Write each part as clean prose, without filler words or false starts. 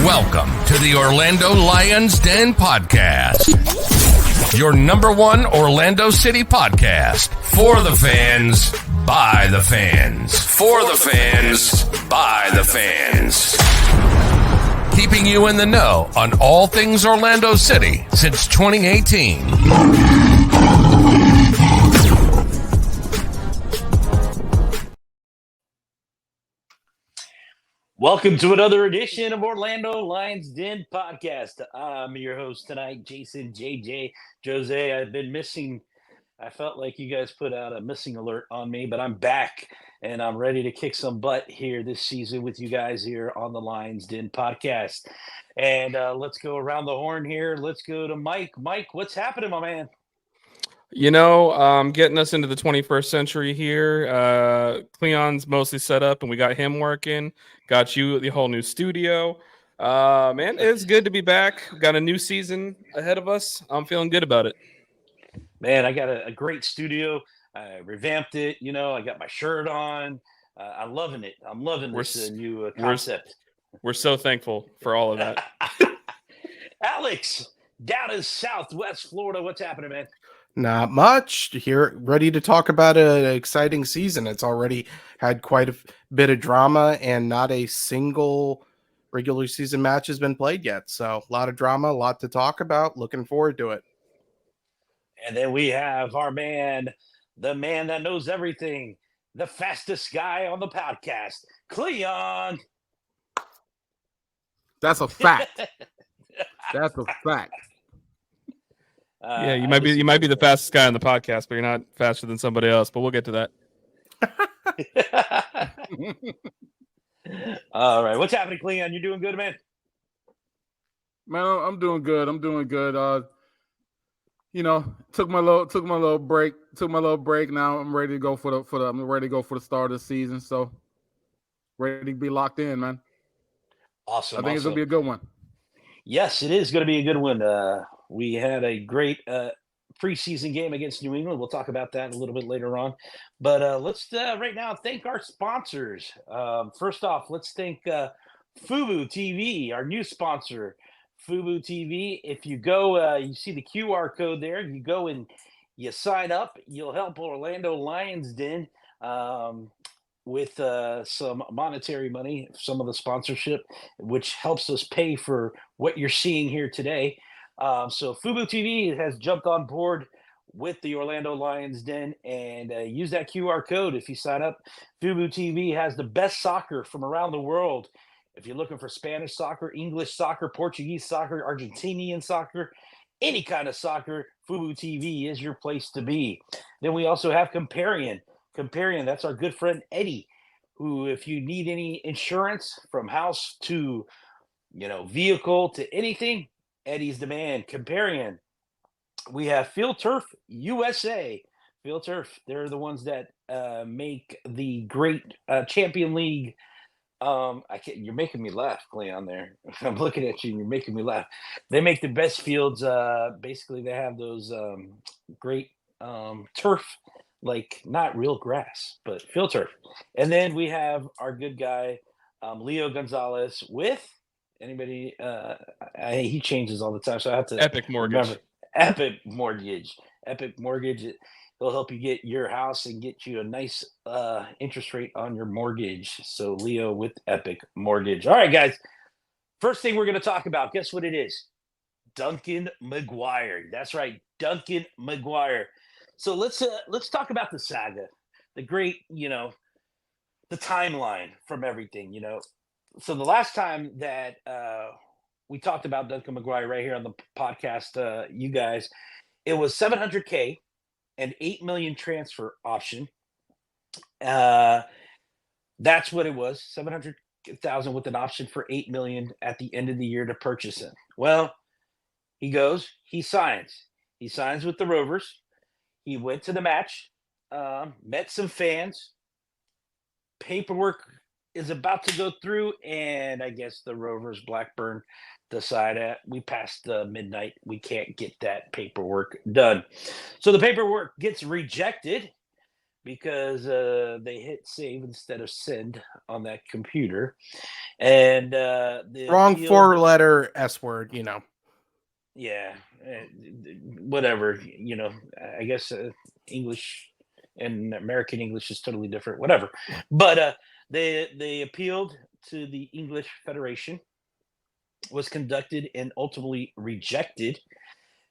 Welcome to the Orlando Lions Den Podcast, your number one Orlando City podcast. For the fans, by the fans. For the fans, by the fans. Keeping you in the know on all things Orlando City since 2018. Welcome to another edition of Orlando Lions Den Podcast. I'm your host tonight, Jason JJ Jose. I've been missing. I felt like you guys put out a missing alert on me, but I'm back and I'm ready to kick some butt here this season with you guys here on the Lions Den Podcast. And let's go around the horn here. Let's go to Mike. Mike, what's happening, my man? You know, getting us into the 21st century here. Cleon's mostly set up, and we got him working. Got you the whole new studio. Man, it's good to be back. Got a new season ahead of us. I'm feeling good about it. Man, I got a great studio. I revamped it. You know, I got my shirt on. I'm loving it. I'm loving this new concept. We're so thankful for all of that. Alex, down in Southwest Florida, what's happening, man? Not much. Here, ready to talk about an exciting season. It's already had quite a bit of drama, and not a single regular season match has been played yet. So a lot of drama, a lot to talk about. Looking forward to it. And then we have our man, the man that knows everything, the fastest guy on the podcast, Cleon. That's a fact. That's a fact. Yeah, you might be the fastest guy on the podcast, but you're not faster than somebody else. But we'll get to that. All right, what's happening, Cleon? You doing good, man? Man, I'm doing good. You know, took my little break. Now I'm ready to go for the start of the season. So ready to be locked in, man. Awesome. I think it's gonna be a good one. Yes, it is going to be a good one. We had a great preseason game against New England. We'll talk about that a little bit later on. But let's right now thank our sponsors. First off, let's thank Fubo TV, our new sponsor, Fubo TV. If you go, you see the QR code there. You go and you sign up. You'll help Orlando Lions Den with some monetary money, some of the sponsorship, which helps us pay for what you're seeing here today. So Fubo TV has jumped on board with the Orlando Lions Den, and use that QR code if you sign up. Fubo TV has the best soccer from around the world. If you're looking for Spanish soccer, English soccer, Portuguese soccer, Argentinian soccer, any kind of soccer, Fubo TV is your place to be. Then we also have Comparion. That's our good friend Eddie, who, if you need any insurance from house to, vehicle to anything, Eddie's the man. Comparion. We have Field Turf USA. Field Turf, they're the ones that make the great Champion League. You're making me laugh, Cleon, there. I'm looking at you and you're making me laugh. They make the best fields. Basically, they have those great turf, like not real grass, but field turf. And then we have our good guy, Leo Gonzalez, with anybody. He changes all the time, so I have to Epic Mortgage. remember. Epic Mortgage. He'll help you get your house and get you a nice interest rate on your mortgage. So Leo with Epic Mortgage. All right, guys. First thing we're going to talk about, guess what it is? Duncan McGuire. That's right, Duncan McGuire. So let's talk about the saga, the great, the timeline from everything, So the last time that we talked about Duncan McGuire right here on the podcast, you guys, it was $700K and $8 million transfer option. That's what it was, $700,000 with an option for $8 million at the end of the year to purchase him. Well, he signs with the Rovers. He went to the match, met some fans. Paperwork is about to go through, and I guess the Rovers, Blackburn, decide we passed midnight. We can't get that paperwork done. So the paperwork gets rejected because they hit save instead of send on that computer, and the Wrong appeal- 4-letter S word, you know. Yeah, whatever. I guess English and American English is totally different. Whatever, but they appealed to the English Federation, was conducted and ultimately rejected,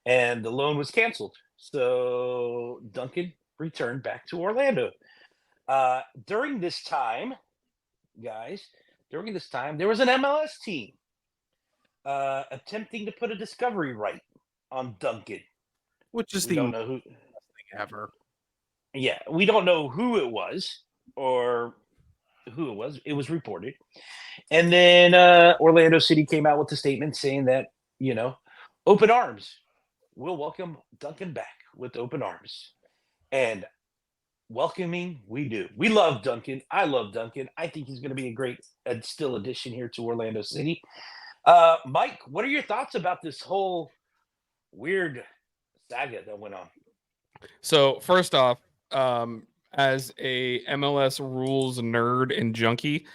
and the loan was canceled. So Duncan returned back to Orlando. During this time, guys, there was an MLS team attempting to put a discovery right on Duncan. Which is We the don't know who. thing ever. Yeah, we don't know who it was or who it was. It was reported. And then Orlando City came out with a statement saying that, open arms. We'll welcome Duncan back with open arms. And welcoming, we do. We love Duncan. I love Duncan. I think he's going to be a great still addition here to Orlando City. Mike, what are your thoughts about this whole weird saga that went on? So first off, as a MLS rules nerd and junkie,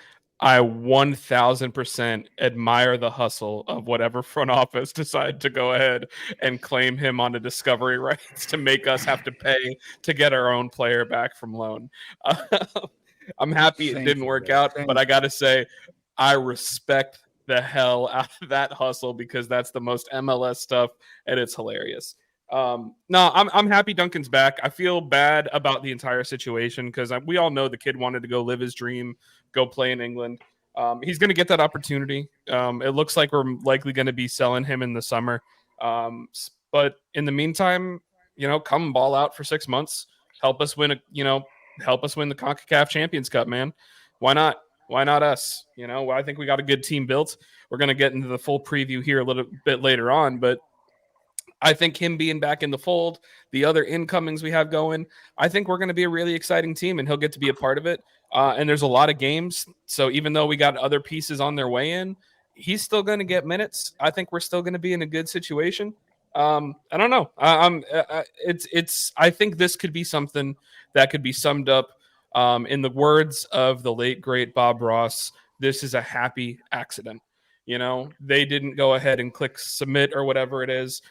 I 1000% admire the hustle of whatever front office decided to go ahead and claim him on the discovery rights to make us have to pay to get our own player back from loan. I'm happy it didn't work out, but I got to say, I respect the hell out of that hustle because that's the most MLS stuff and it's hilarious. No, I'm happy Duncan's back. I feel bad about the entire situation because we all know the kid wanted to go live his dream, go play in England. He's going to get that opportunity. It looks like we're likely going to be selling him in the summer. But in the meantime, come ball out for 6 months. Help us win the CONCACAF Champions Cup, man. Why not? Why not us? I think we got a good team built. We're going to get into the full preview here a little bit later on, but I think him being back in the fold, the other incomings we have going, I think we're going to be a really exciting team and he'll get to be a part of it. And there's a lot of games. So even though we got other pieces on their way in, he's still going to get minutes. I think we're still going to be in a good situation. I don't know. I think this could be something that could be summed up in the words of the late, great Bob Ross. This is a happy accident. They didn't go ahead and click submit or whatever it is.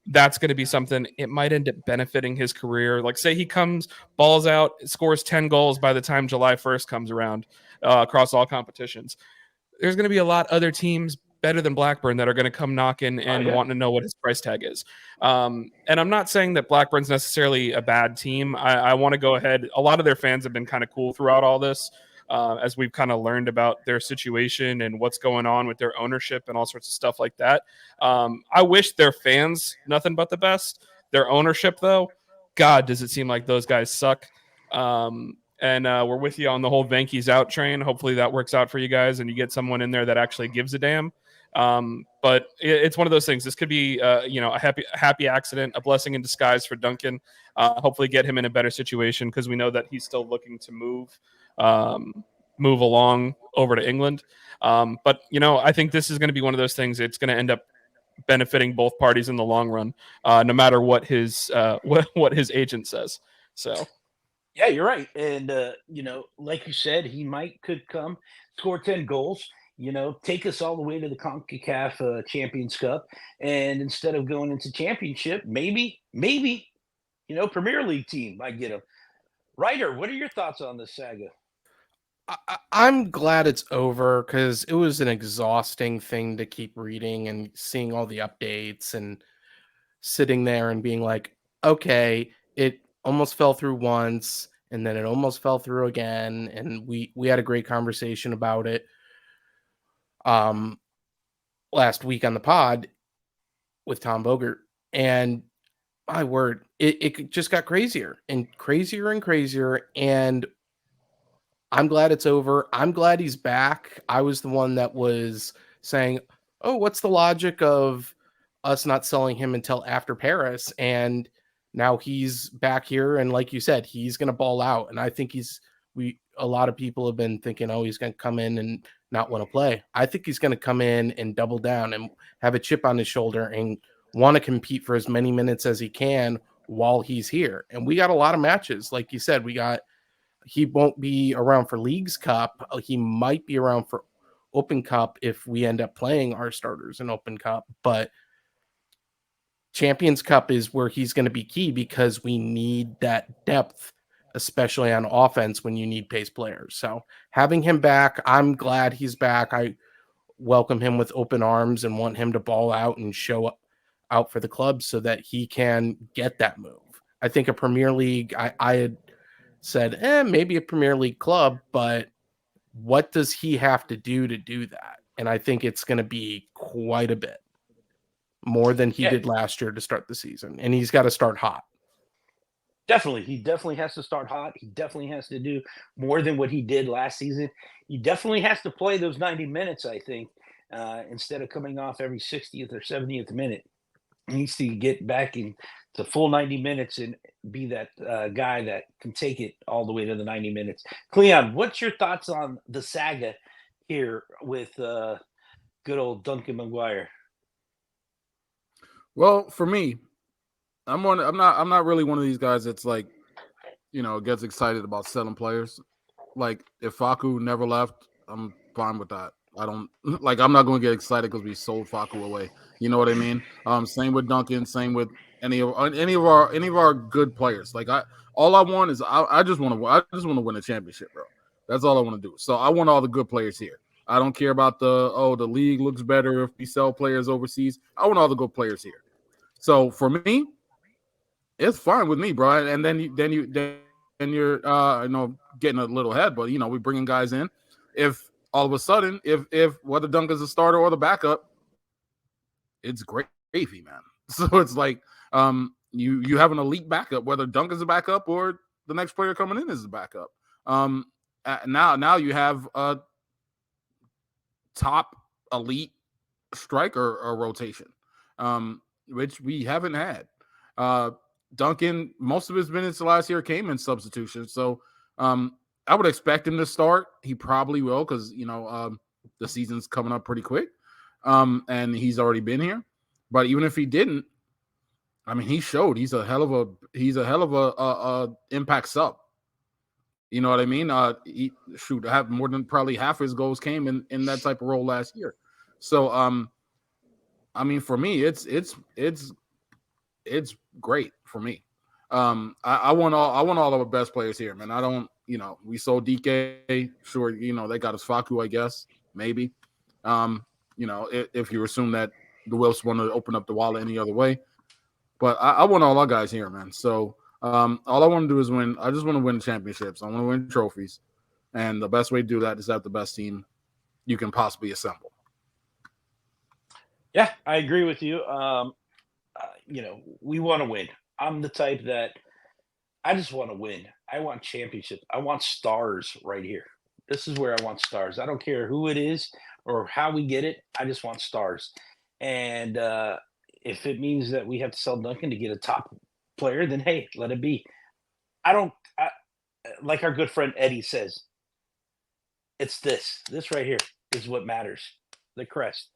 That's going to be something. It might end up benefiting his career. Like, say he comes, balls out, scores 10 goals by the time July 1st comes around across all competitions. There's going to be a lot other teams better than Blackburn that are going to come knocking and wanting to know what his price tag is. And I'm not saying that Blackburn's necessarily a bad team. I want to go ahead. A lot of their fans have been kind of cool throughout all this. As we've kind of learned about their situation and what's going on with their ownership and all sorts of stuff like that. I wish their fans nothing but the best. Their ownership, though, God, does it seem like those guys suck. And we're with you on the whole Venky's out train. Hopefully that works out for you guys and you get someone in there that actually gives a damn. But it's one of those things. This could be, a happy accident, a blessing in disguise for Duncan. Hopefully get him in a better situation because we know that he's still looking to move along over to England. But I think this is going to be one of those things. It's going to end up benefiting both parties in the long run, no matter what his what his agent says. So, yeah, you're right. And like you said, he could come score 10 goals. Take us all the way to the CONCACAF Champions Cup, and instead of going into championship, maybe Premier League team might get him. Ryder, what are your thoughts on this saga? I'm glad it's over because it was an exhausting thing to keep reading and seeing all the updates and sitting there and being like, okay, it almost fell through once and then it almost fell through again. And we had a great conversation about it last week on the pod with Tom Bogert. And my word, it just got crazier and crazier and crazier. And I'm glad it's over. I'm glad he's back. I was the one that was saying, oh, what's the logic of us not selling him until after Paris? And now he's back here. And like you said, he's going to ball out. And I think a lot of people have been thinking, oh, he's going to come in and not want to play. I think he's going to come in and double down and have a chip on his shoulder and want to compete for as many minutes as he can while he's here. And we got a lot of matches. Like you said, we got He won't be around for Leagues Cup. He might be around for Open Cup if we end up playing our starters in Open Cup, but Champions Cup is where he's going to be key because we need that depth, especially on offense when you need pace players. So having him back, I'm glad he's back. I welcome him with open arms and want him to ball out and show up out for the club so that he can get that move. I think a Premier League, I had said, maybe a Premier League club, but what does he have to do that? And I think it's going to be quite a bit more than he did last year to start the season. And he's got to start hot. Definitely. He definitely has to start hot. He definitely has to do more than what he did last season. He definitely has to play those 90 minutes, I think, instead of coming off every 60th or 70th minute. He needs to get back into full 90 minutes and be that guy that can take it all the way to the 90 minutes. Cleon, what's your thoughts on the saga here with good old Duncan McGuire? Well, for me, I'm not really one of these guys that's like, gets excited about selling players. Like if Facu never left, I'm fine with that. I'm not going to get excited because we sold Facu away. You know what I mean? Same with Duncan. Same with any of our good players. Like all I want is I just want to win a championship, bro. That's all I want to do. So I want all the good players here. I don't care about the league looks better if we sell players overseas. I want all the good players here. So for me, it's fine with me, bro. And then you're getting a little ahead, but we're bringing guys in. If all of a sudden, if whether Duncan's a starter or the backup, it's gravy, man. So it's like you have an elite backup, whether Duncan's a backup or the next player coming in is a backup. Now you have a top elite striker or rotation, which we haven't had. Duncan, most of his minutes last year came in substitution, so I would expect him to start. He probably will because the season's coming up pretty quick, and he's already been here. But even if he didn't, I mean, he showed he's a hell of a impact sub. You know what I mean? Have more than probably half his goals came in that type of role last year. So, I mean, for me, it's great for me. I want all of our best players here, man. I don't, we sold DK. Sure, they got us Facu, I guess, maybe. If you assume that the Wilfs want to open up the wallet any other way, but I want all our guys here, man. So all I want to do is win. I just want to win championships. I want to win trophies, and the best way to do that is have the best team you can possibly assemble. Yeah, I agree with you. We want to win. I'm the type that I just want to win. I want championship. I want stars right here. This is where I want stars. I don't care who it is or how we get it. I just want stars. And if it means that we have to sell Duncan to get a top player, then hey, let it be. Like our good friend Eddie says, it's this right here is what matters. The crest.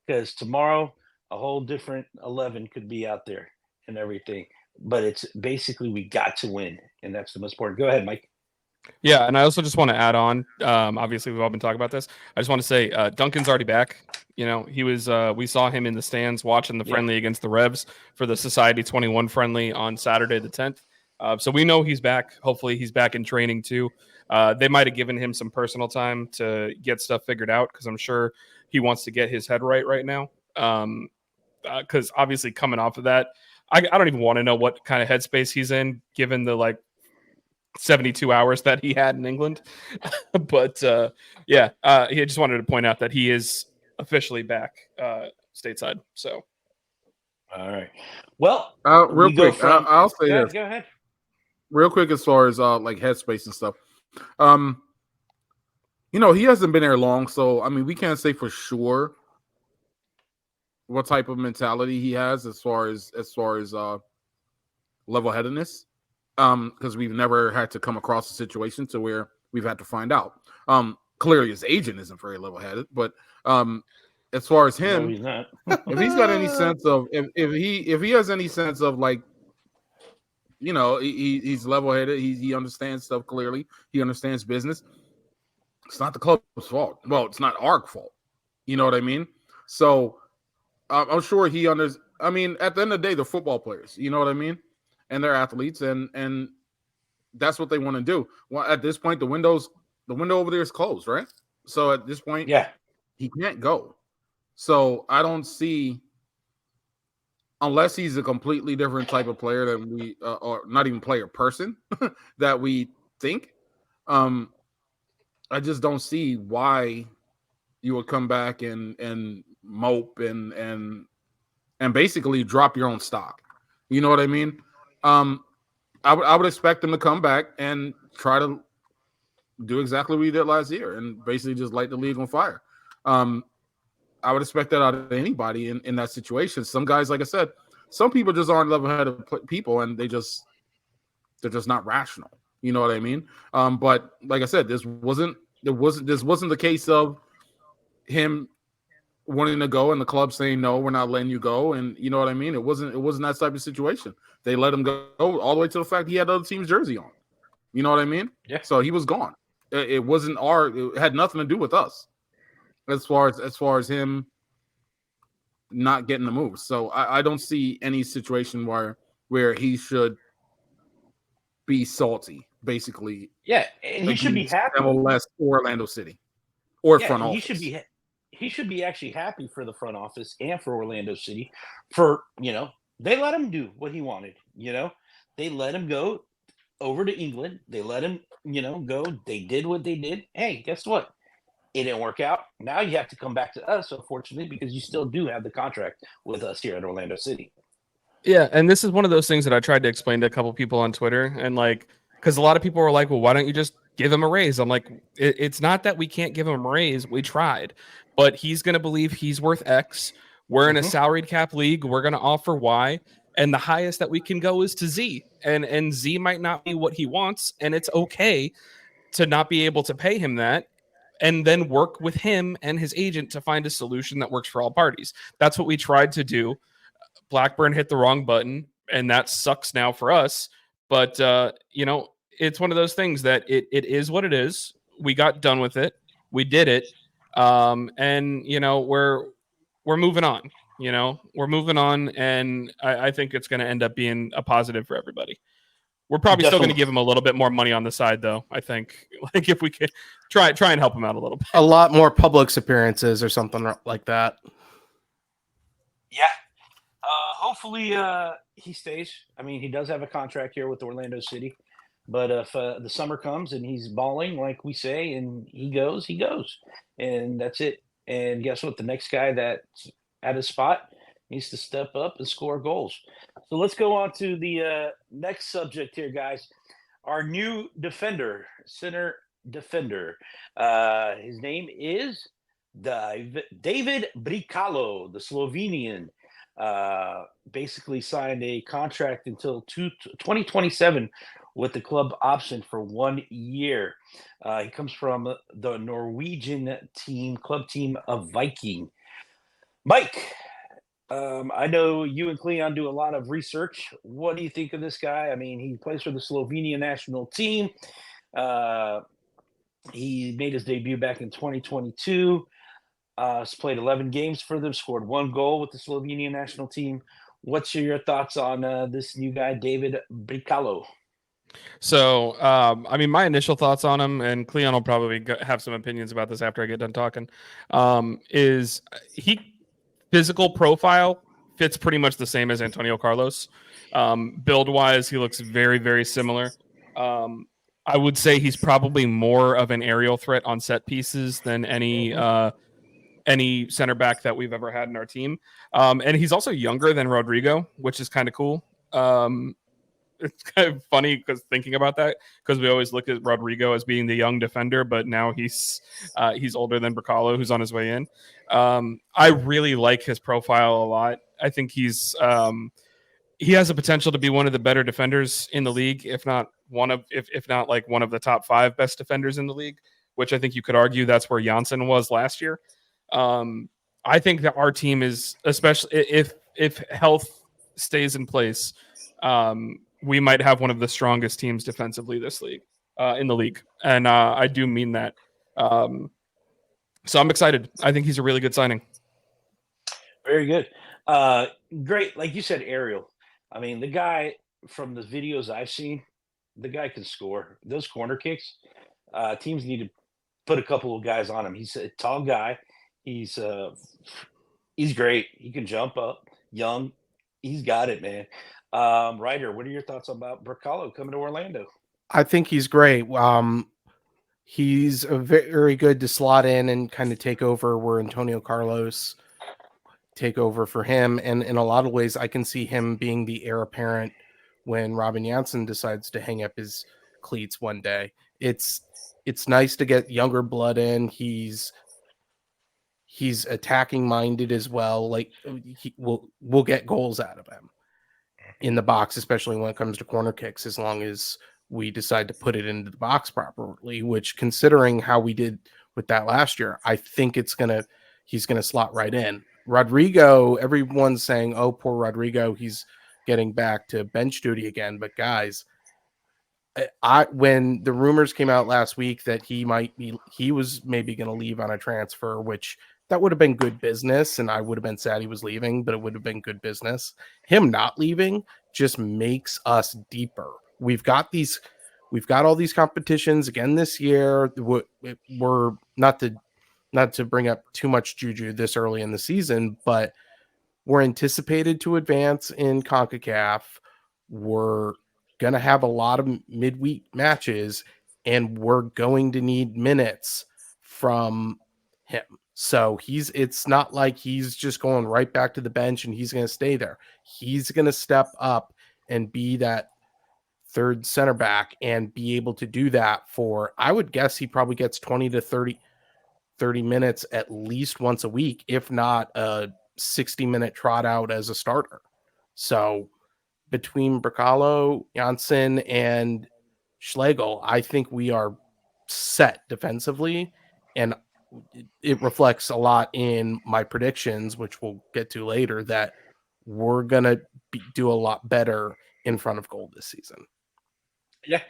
Because tomorrow a whole different 11 could be out there and everything. But it's basically we got to win, and that's the most important. Go ahead, Mike. Yeah, and I also just want to add on. Obviously, we've all been talking about this. I just want to say Duncan's already back. He was. We saw him in the stands watching the friendly against the Revs for the Society XXI friendly on Saturday the 10th. So we know he's back. Hopefully, he's back in training too. They might have given him some personal time to get stuff figured out because I'm sure he wants to get his head right now. Because obviously, coming off of that, I don't even want to know what kind of headspace he's in, given the 72 hours that he had in England. But he just wanted to point out that he is officially back stateside. So, all right. Well, real quick, I'll say this. Go ahead. Real quick, as far as headspace and stuff, he hasn't been there long, so I mean, we can't say for sure what type of mentality he has as far as level-headedness. Because we've never had to come across a situation to where we've had to find out. Clearly his agent isn't very level-headed, but as far as him, no, he's not. if he's got any sense of if he has any sense of he's level-headed. He understands stuff clearly. He understands business. It's not the club's fault. Well, it's not our fault. You know what I mean? So I'm sure he understands. I mean, at the end of the day, they're football players. You know what I mean? And they're athletes, and that's what they want to do. Well, at this point, the window over there is closed, right? So at this point, he can't go. So I don't see, unless he's a completely different type of player that we, or not even player, person that we think. I just don't see why you would come back and mope and basically drop your own stock. You know what I mean? I would expect them to come back and try to do exactly what we did last year and basically just light the league on fire. I would expect that out of anybody in that situation. Some guys, like I said, some people just aren't level-headed people, and they're just not rational. You know what I mean? But like I said, this wasn't the case of him wanting to go and the club saying no, we're not letting you go, and you know what I mean. It wasn't that type of situation. They let him go all the way to the fact he had the other team's jersey on. You know what I mean? Yeah. So he was gone. It wasn't it had nothing to do with us as far as him not getting the move. So I don't see any situation where he should be salty, basically. Yeah, and he should be happy. MLS or Orlando City or front office. He should be actually happy for the front office and for Orlando City for, they let him do what he wanted. They let him go over to England. They let him, go. They did what they did. Hey, guess what? It didn't work out. Now you have to come back to us, unfortunately, because you still do have the contract with us here at Orlando City. Yeah, and this is one of those things that I tried to explain to a couple people on Twitter, and because a lot of people were like, well, why don't you just give him a raise? I'm like, it's not that we can't give him a raise. We tried, but he's going to believe he's worth X. We're in a salaried cap league. We're going to offer Y, and the highest that we can go is to Z, and Z might not be what he wants, and it's okay to not be able to pay him that, and then work with him and his agent to find a solution that works for all parties. That's what we tried to do. Blackburn hit the wrong button, and that sucks now for us. But, it's one of those things that it is what it is. We got done with it. We did it. And, we're moving on. We're moving on, and I think it's going to end up being a positive for everybody. We're probably still going to give him a little bit more money on the side, though. I think, if we could try and help him out a little bit. A lot more Publix appearances or something like that. Yeah. Hopefully he stays. I mean, he does have a contract here with Orlando City. But if the summer comes and he's balling, like we say, and he goes. And that's it. And guess what? The next guy that's at his spot needs to step up and score goals. So let's go on to the next subject here, guys. Our new center defender. His name is David Brekalo, the Slovenian. Basically signed a contract until 2027 with the club option for 1 year. He comes from the Norwegian club team of Viking. Mike, I know you and Cleon do a lot of research. What do you think of this guy? I mean, he plays for the Slovenian national team. He made his debut back in 2022. He's played 11 games for them, scored 1 goal with the Slovenian national team. What's your thoughts on this new guy, David Brekalo? So, my initial thoughts on him, and Cleon will probably have some opinions about this after I get done talking, is physical profile fits pretty much the same as Antonio Carlos. Build-wise, he looks very, very similar. I would say he's probably more of an aerial threat on set pieces than any center back that we've ever had in our team. And he's also younger than Rodrigo, which is kind of cool. It's kind of funny thinking about that, because we always look at Rodrigo as being the young defender, but now he's older than Brekalo, who's on his way in. I really like his profile a lot. I think he has a potential to be one of the better defenders in the league, if not one of the top 5 best defenders in the league, which I think you could argue that's where Janssen was last year. I think that our team is, especially if health stays in place, we might have one of the strongest teams defensively this league, in the league. And I do mean that. So I'm excited. I think he's a really good signing. Very good. Great. Like you said, Ariel. I mean, the guy, from the videos I've seen, the guy can score. Those corner kicks, teams need to put a couple of guys on him. He's a tall guy. He's great. He can jump up, young. He's got it, man. Ryder, what are your thoughts about Brekalo coming to Orlando? I think he's great. He's a very good to slot in and kind of take over where Antonio Carlos take over for him. And in a lot of ways, I can see him being the heir apparent when Robin Janssen decides to hang up his cleats one day. It's nice to get younger blood in. He's attacking minded as well. Like we'll get goals out of him in the box, especially when it comes to corner kicks, as long as we decide to put it into the box properly, which, considering how we did with that last year, I think he's gonna slot right in. Rodrigo, everyone's saying, oh, poor Rodrigo, he's getting back to bench duty again. But guys, when the rumors came out last week that he was maybe going to leave on a transfer, which that would have been good business, and I would have been sad he was leaving, but it would have been good business. Him not leaving just makes us deeper. We've got all these competitions again this year. We're not to bring up too much juju this early in the season, but we're anticipated to advance in CONCACAF. We're going to have a lot of midweek matches, and we're going to need minutes from him. So it's not like he's just going right back to the bench and he's going to stay there. He's going to step up and be that third center back and be able to do that for, I would guess he probably gets 20 to 30 minutes at least once a week, if not a 60-minute trot out as a starter. So between Brekalo, Janssen, and Schlegel, I think we are set defensively, and it reflects a lot in my predictions, which we'll get to later, that we're going to do a lot better in front of goal this season. Yeah,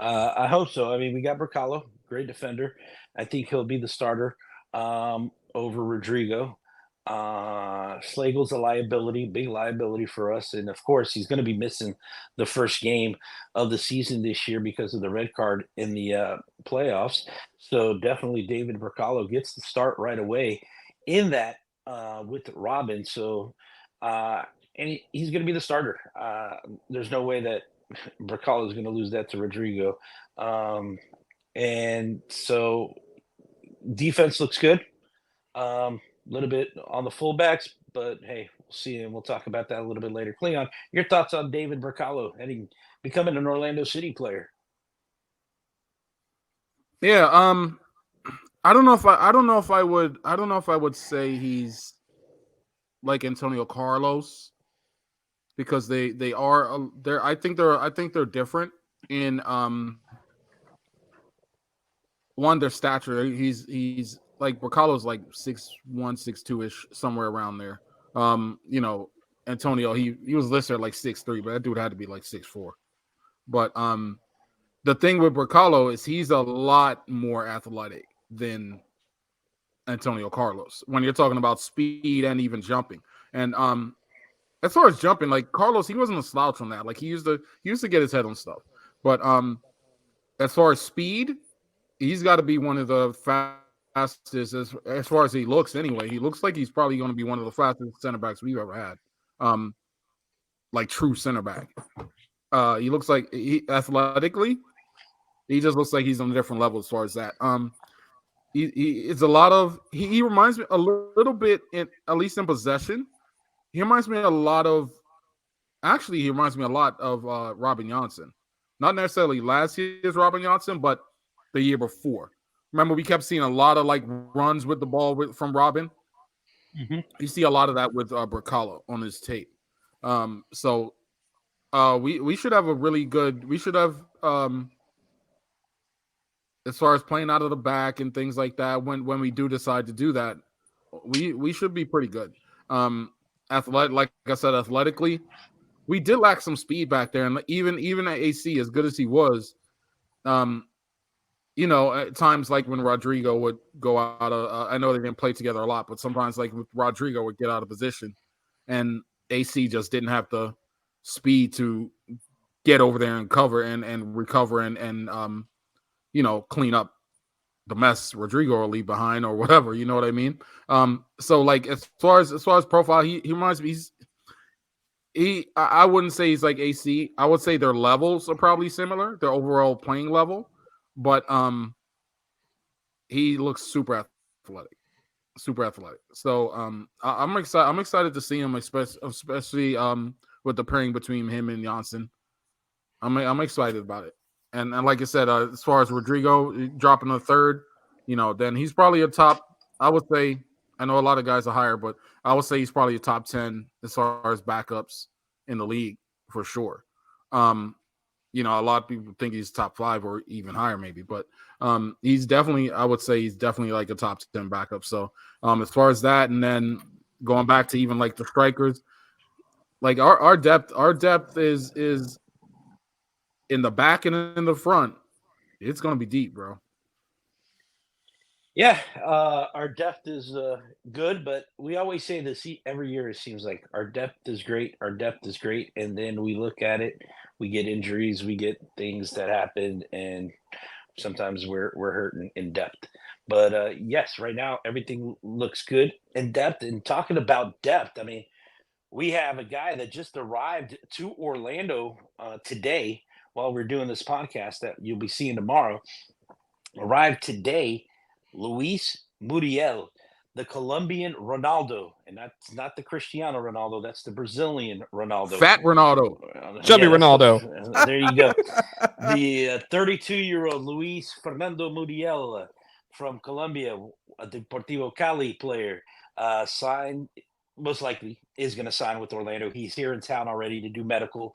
I hope so. I mean, we got Brekalo, great defender. I think he'll be the starter over Rodrigo. Schlegel's a liability, big liability for us. And of course, he's going to be missing the first game of the season this year because of the red card in the playoffs. So definitely David Brekalo gets the start right away in that with Robin. So, and he's going to be the starter. There's no way that Brekalo is going to lose that to Rodrigo. And so defense looks good. Little bit on the fullbacks, but hey, we'll see, and we'll talk about that a little bit later. Cleon, your thoughts on David Brekalo becoming an Orlando City player? Yeah, I don't know if I would say he's like Antonio Carlos, because they are I think they're different in one, their stature. He's like Brekalo's like 6'1", 6'2" somewhere around there. Antonio, he was listed at like 6'3", but that dude had to be like 6'4". But the thing with Brekalo is he's a lot more athletic than Antonio Carlos when you're talking about speed and even jumping. And as far as jumping, like Carlos, he wasn't a slouch on that. Like he used to get his head on stuff. But as far as speed, he's got to be one of the fastest as far as he looks anyway. He looks like he's probably going to be one of the fastest center backs we've ever had. Like true center back. He looks like athletically, he just looks like he's on a different level as far as that. It's a lot of he reminds me a little bit, at least in possession. He reminds me a lot of Robin Janssen. Not necessarily last year's Robin Janssen, but the year before. Remember, we kept seeing a lot of like runs with the ball from Robin. Mm-hmm. You see a lot of that with Brekalo on his tape. So we should have a really good. We should have as far as playing out of the back and things like that. When we do decide to do that, we should be pretty good. Like I said, athletically, we did lack some speed back there, and even at AC, as good as he was, you know, at times like when Rodrigo would go out of, I know they didn't play together a lot, but sometimes like Rodrigo would get out of position, and AC just didn't have the speed to get over there and cover and recover and you know, clean up the mess Rodrigo will leave behind or whatever. You know what I mean? So like as far as profile, he reminds me. I wouldn't say he's like AC. I would say their levels are probably similar, their overall playing level, but he looks super athletic. So I'm excited to see him, especially with the pairing between him and Janssen. I'm excited about it. And like I said, as far as Rodrigo dropping a third, you know, then he's probably a top. I would say, I know a lot of guys are higher, but I would say he's probably a top 10 as far as backups in the league for sure. You know, a lot of people think he's top 5 or even higher, maybe, but he's definitely, I would say he's definitely like a top 10 backup. So as far as that, and then going back to even like the strikers, like our depth is in the back and in the front. It's gonna be deep, bro. Yeah, our depth is good, but we always say this every year. It seems like our depth is great. Our depth is great, and then we look at it, we get injuries, we get things that happen, and sometimes we're hurting in depth. But yes, right now everything looks good in depth. And talking about depth, I mean, we have a guy that just arrived to Orlando today while we're doing this podcast that you'll be seeing tomorrow. Arrived today, Luis Muriel, the Colombian Ronaldo, and that's not the Cristiano Ronaldo, that's the Brazilian Ronaldo. Fat Ronaldo. Chubby Ronaldo. There you go. The 32-year-old Luis Fernando Muriel from Colombia, a Deportivo Cali player, signed, most likely is going to sign with Orlando. He's here in town already to do medical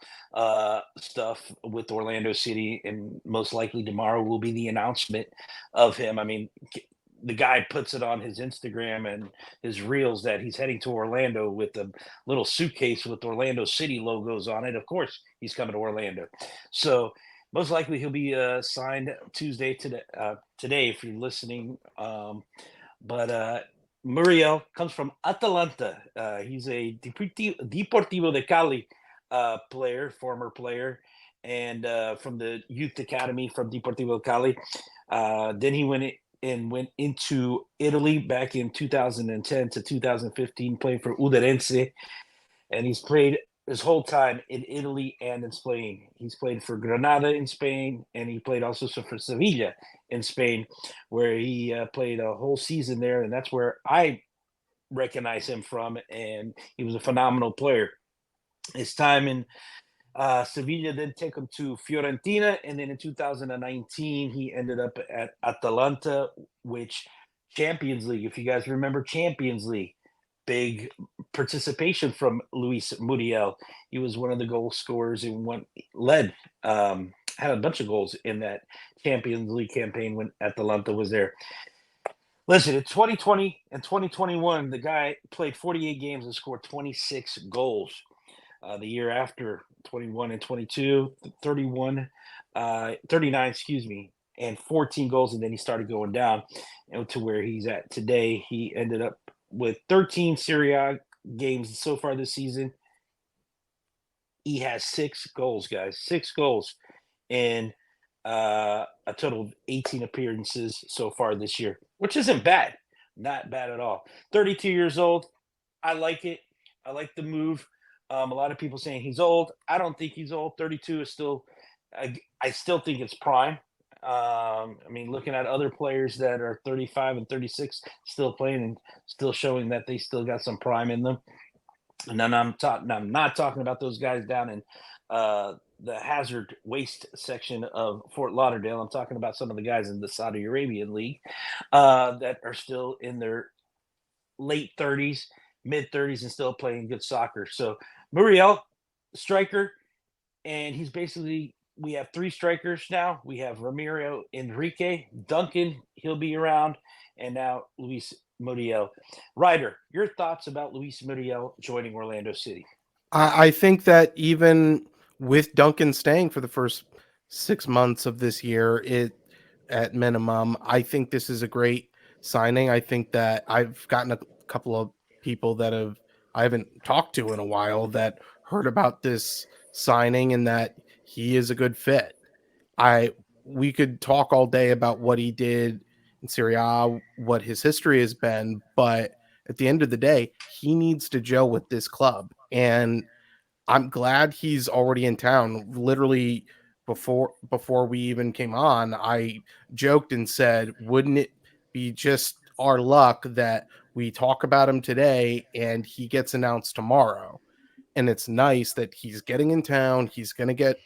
stuff with Orlando City, and most likely tomorrow will be the announcement of him. I mean, the guy puts it on his Instagram and his reels that he's heading to Orlando with a little suitcase with Orlando City logos on it. Of course, he's coming to Orlando. So most likely he'll be signed Tuesday today if you're listening. But Muriel comes from Atalanta. He's a Deportivo de Cali player, former player, and from the youth academy from Deportivo Cali. Then he went into Italy back in 2010 to 2015, playing for Udinese, and he's played his whole time in Italy and in Spain. He's played for Granada in Spain, and he played also for Sevilla in Spain, where he played a whole season there, and that's where I recognize him from, and he was a phenomenal player. His time in Sevilla then took him to Fiorentina, and then in 2019 he ended up at Atalanta, which Champions League, if you guys remember Champions League, big participation from Luis Muriel. He was one of the goal scorers and had a bunch of goals in that Champions League campaign when Atalanta was there. Listen, in 2020 and 2021, the guy played 48 games and scored 26 goals. The year after, 21 and 22, 39, and 14 goals, and then he started going down to where he's at today. He ended up with 13 Serie A games so far this season. He has 6 goals, guys. 6 goals in a total of 18 appearances so far this year, which isn't bad. Not bad at all. 32 years old. I like it. I like the move. A lot of people saying he's old. I don't think he's old. 32 is still, I still think it's prime. I mean, looking at other players that are 35 and 36 still playing and still showing that they still got some prime in them. And then I'm not talking about those guys down in the hazard waste section of Fort Lauderdale. I'm talking about some of the guys in the Saudi Arabian League that are still in their late 30s, mid 30s, and still playing good soccer. So Muriel, striker, and he's basically, we have 3 strikers now. We have Ramiro Enrique, Duncan, he'll be around, and now Luis Muriel. Ryder, your thoughts about Luis Muriel joining Orlando City? I think that even with Duncan staying for the first 6 months of this year, at minimum, I think this is a great signing. I think that I've gotten a couple of people that I haven't talked to in a while that heard about this signing and that he is a good fit. We could talk all day about what he did in Serie A, what his history has been, but at the end of the day, he needs to gel with this club. And I'm glad he's already in town. Literally before we even came on, I joked and said, wouldn't it be just our luck that we talk about him today and he gets announced tomorrow? And it's nice that he's getting in town. He's going to get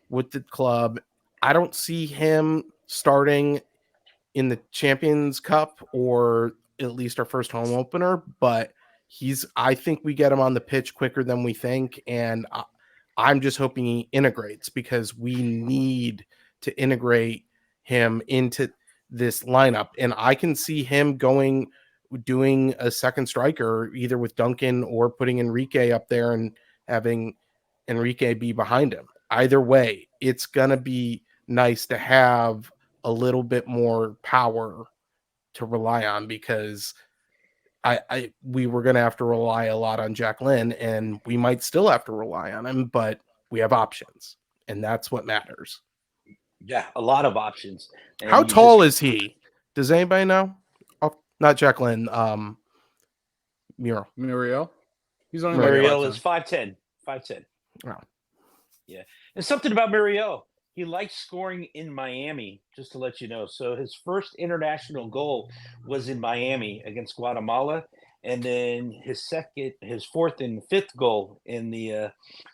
with the club. I don't see him starting in the Champions Cup or at least our first home opener, but I think we get him on the pitch quicker than we think. And I'm just hoping he integrates because we need to integrate him into this lineup. And I can see him doing a second striker either with Duncan or putting Enrique up there and having Enrique be behind him. Either way, it's going to be nice to have a little bit more power to rely on because we were going to have to rely a lot on Jack Lynn, and we might still have to rely on him, but we have options, and that's what matters. Yeah, a lot of options. And how tall is he? Does anybody know? Oh, not Jack Lynn. Muriel. He's only Muriel like is 5'10". 5'10". Oh. Yeah. And something about Muriel. He likes scoring in Miami, just to let you know. So his first international goal was in Miami against Guatemala. And then his fourth and fifth goal in the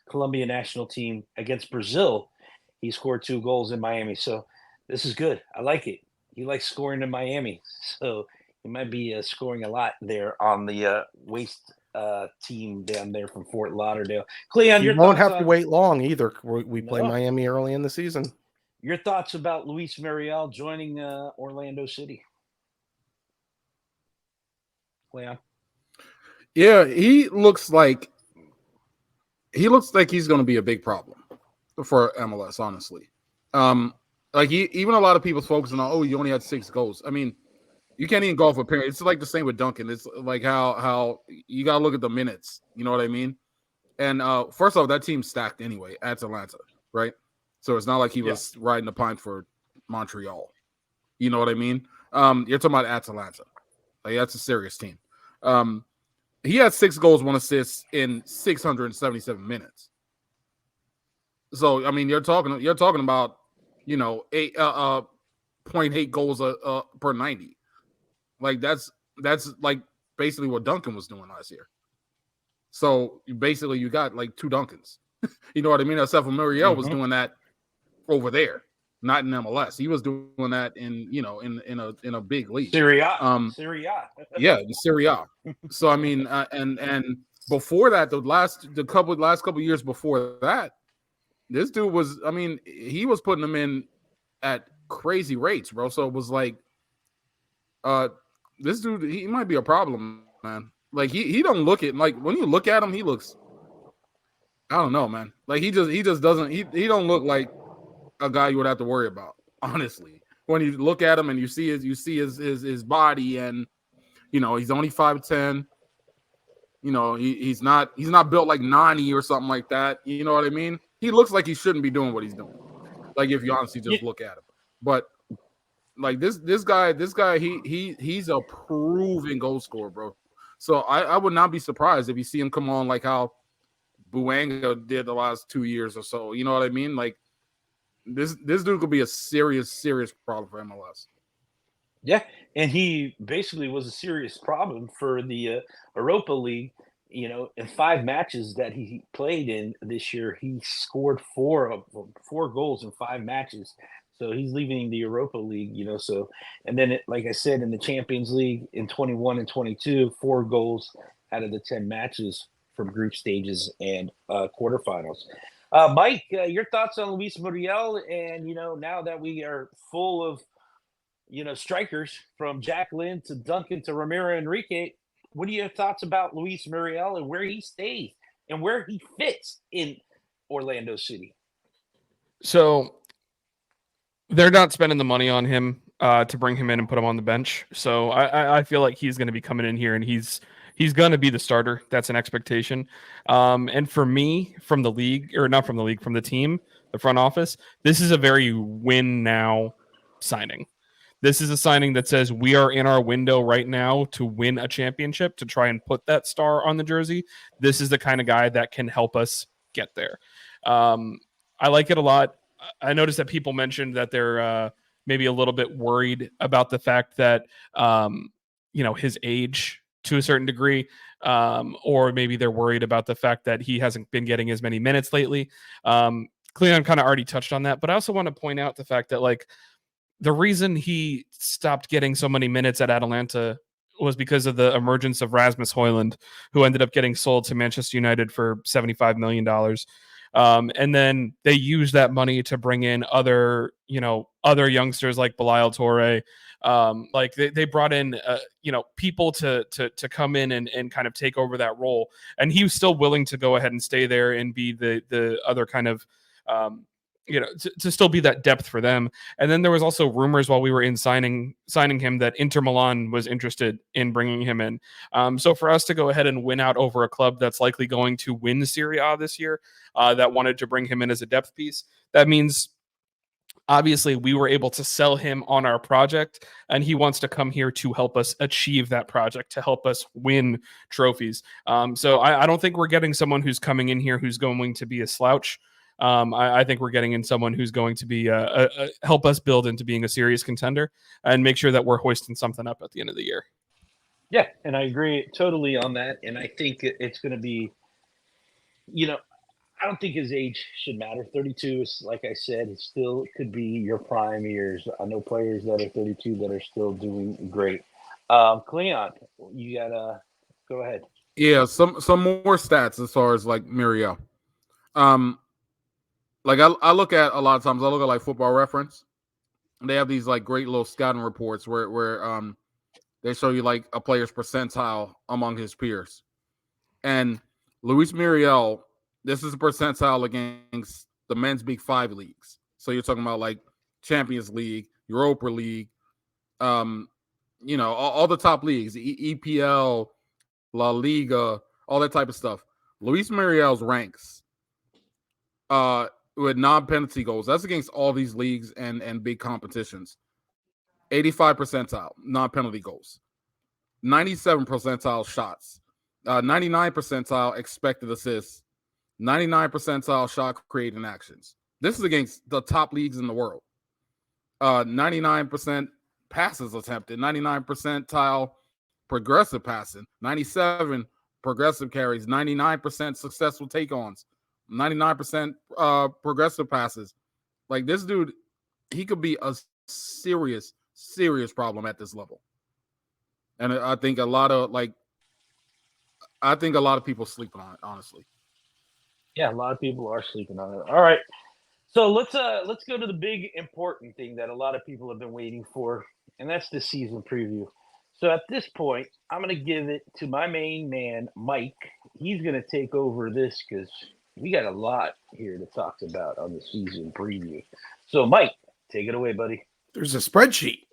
Colombian national team against Brazil, he scored 2 goals in Miami. So this is good. I like it. He likes scoring in Miami. So he might be scoring a lot there on the waste team down there from Fort Lauderdale. Cleon, you won't have to wait long either. We play Miami early in the season. Your thoughts about Luis Muriel joining Orlando City? Cleon? Yeah, he looks like he's going to be a big problem for MLS, honestly. Even a lot of people focusing on, oh, you only had 6 goals. I mean, you can't even go for period. It's like the same with Duncan. It's like how you got to look at the minutes. You know what I mean? And first off, that team's stacked anyway at Atlanta, right? So it's not like he was riding the pine for Montreal. You know what I mean? You're talking about Atlanta. Like, that's a serious team. He had 6 goals, 1 assist in 677 minutes. So I mean, you're talking about 0.8 goals per 90. Like that's like basically what Duncan was doing last year. So basically, you got like 2 Duncans. You know what I mean? Except for Muriel was doing that over there, not in MLS. He was doing that in a big league. Serie A. Serie A. Yeah, in Serie A. So I mean, and before that, the last couple years before that, this dude was, I mean, he was putting them in at crazy rates, bro. So it was like, this dude, he might be a problem, man. Like he don't look it like when you look at him, he looks, I don't know, man. Like he just doesn't, he don't look like a guy you would have to worry about, honestly. When you look at him and you see his body, and he's only 5'10". He's not built like Nani or something like that. You know what I mean? He looks like he shouldn't be doing what he's doing. Like if you honestly just look at him. But like this guy, he's a proven goal scorer, bro. So I would not be surprised if you see him come on like how Buanga did the last 2 years or so. You know what I mean? Like this dude could be a serious problem for MLS. Yeah, and he basically was a serious problem for the Europa League. In 5 matches that he played in this year, he scored 4 goals in 5 matches. So he's leaving the Europa League, So, and then, like I said, in the Champions League in 21 and 22, 4 goals out of the 10 matches from group stages and quarterfinals. Mike, your thoughts on Luis Muriel? And now that we are full of strikers from Jack Lynn to Duncan to Ramiro Enrique, what are your thoughts about Luis Muriel and where he stays? and where he fits in Orlando City. So they're not spending the money on him to bring him in and put him on the bench. So I feel like he's going to be coming in here and he's going to be the starter. That's an expectation. And for me, from the league, or not from the league, from the team, the front office, this is a very win now signing. This is a signing that says we are in our window right now to win a championship, to try and put that star on the jersey. This is the kind of guy that can help us get there. I like it a lot. I noticed that people mentioned that they're maybe a little bit worried about the fact that, his age to a certain degree, or maybe they're worried about the fact that he hasn't been getting as many minutes lately. Cleon kind of already touched on that, but I also want to point out the fact that, like, the reason he stopped getting so many minutes at Atalanta was because of the emergence of Rasmus Højlund, who ended up getting sold to Manchester United for $75 million. And then they used that money to bring in other youngsters like Belial Toure. Like they brought in, people to come in and kind of take over that role. And he was still willing to go ahead and stay there and be the other kind of, to still be that depth for them. And then there was also rumors while we were in signing him that Inter Milan was interested in bringing him in. So for us to go ahead and win out over a club that's likely going to win Serie A this year, that wanted to bring him in as a depth piece, that means obviously we were able to sell him on our project, and he wants to come here to help us achieve that project, to help us win trophies. So I don't think we're getting someone who's coming in here who's going to be a slouch. I think we're getting in someone who's going to be help us build into being a serious contender and make sure that we're hoisting something up at the end of the year. Yeah, and I agree totally on that. And I think it's going to be, I don't think his age should matter. 32 is, like I said, it still could be your prime years. I know players that are 32 that are still doing great. Cleon, you gotta go ahead. Yeah, some more stats as far as like Muriel. Like I look at a lot of times, I look at like Football Reference. And they have these like great little scouting reports where they show you like a player's percentile among his peers. And Luis Muriel, this is a percentile against the men's Big Five leagues. So you're talking about like Champions League, Europa League, all the top leagues, EPL, La Liga, all that type of stuff. Luis Muriel's ranks with non-penalty goals. That's against all these leagues and big competitions. 85 percentile non-penalty goals. 97 percentile shots. 99 percentile expected assists. 99 percentile shot creating actions. This is against the top leagues in the world. 99% passes attempted. 99 percentile progressive passing. 97 progressive carries. 99% successful take-ons. 99% progressive passes. Like this dude, he could be a serious problem at this level. And I think a lot of people sleep on it, honestly. Yeah, a lot of people are sleeping on it. All right. So let's go to the big important thing that a lot of people have been waiting for, and that's the season preview. So at this point, I'm going to give it to my main man, Mike. He's going to take over this because we got a lot here to talk about on the season preview. So, Mike, take it away, buddy. There's a spreadsheet.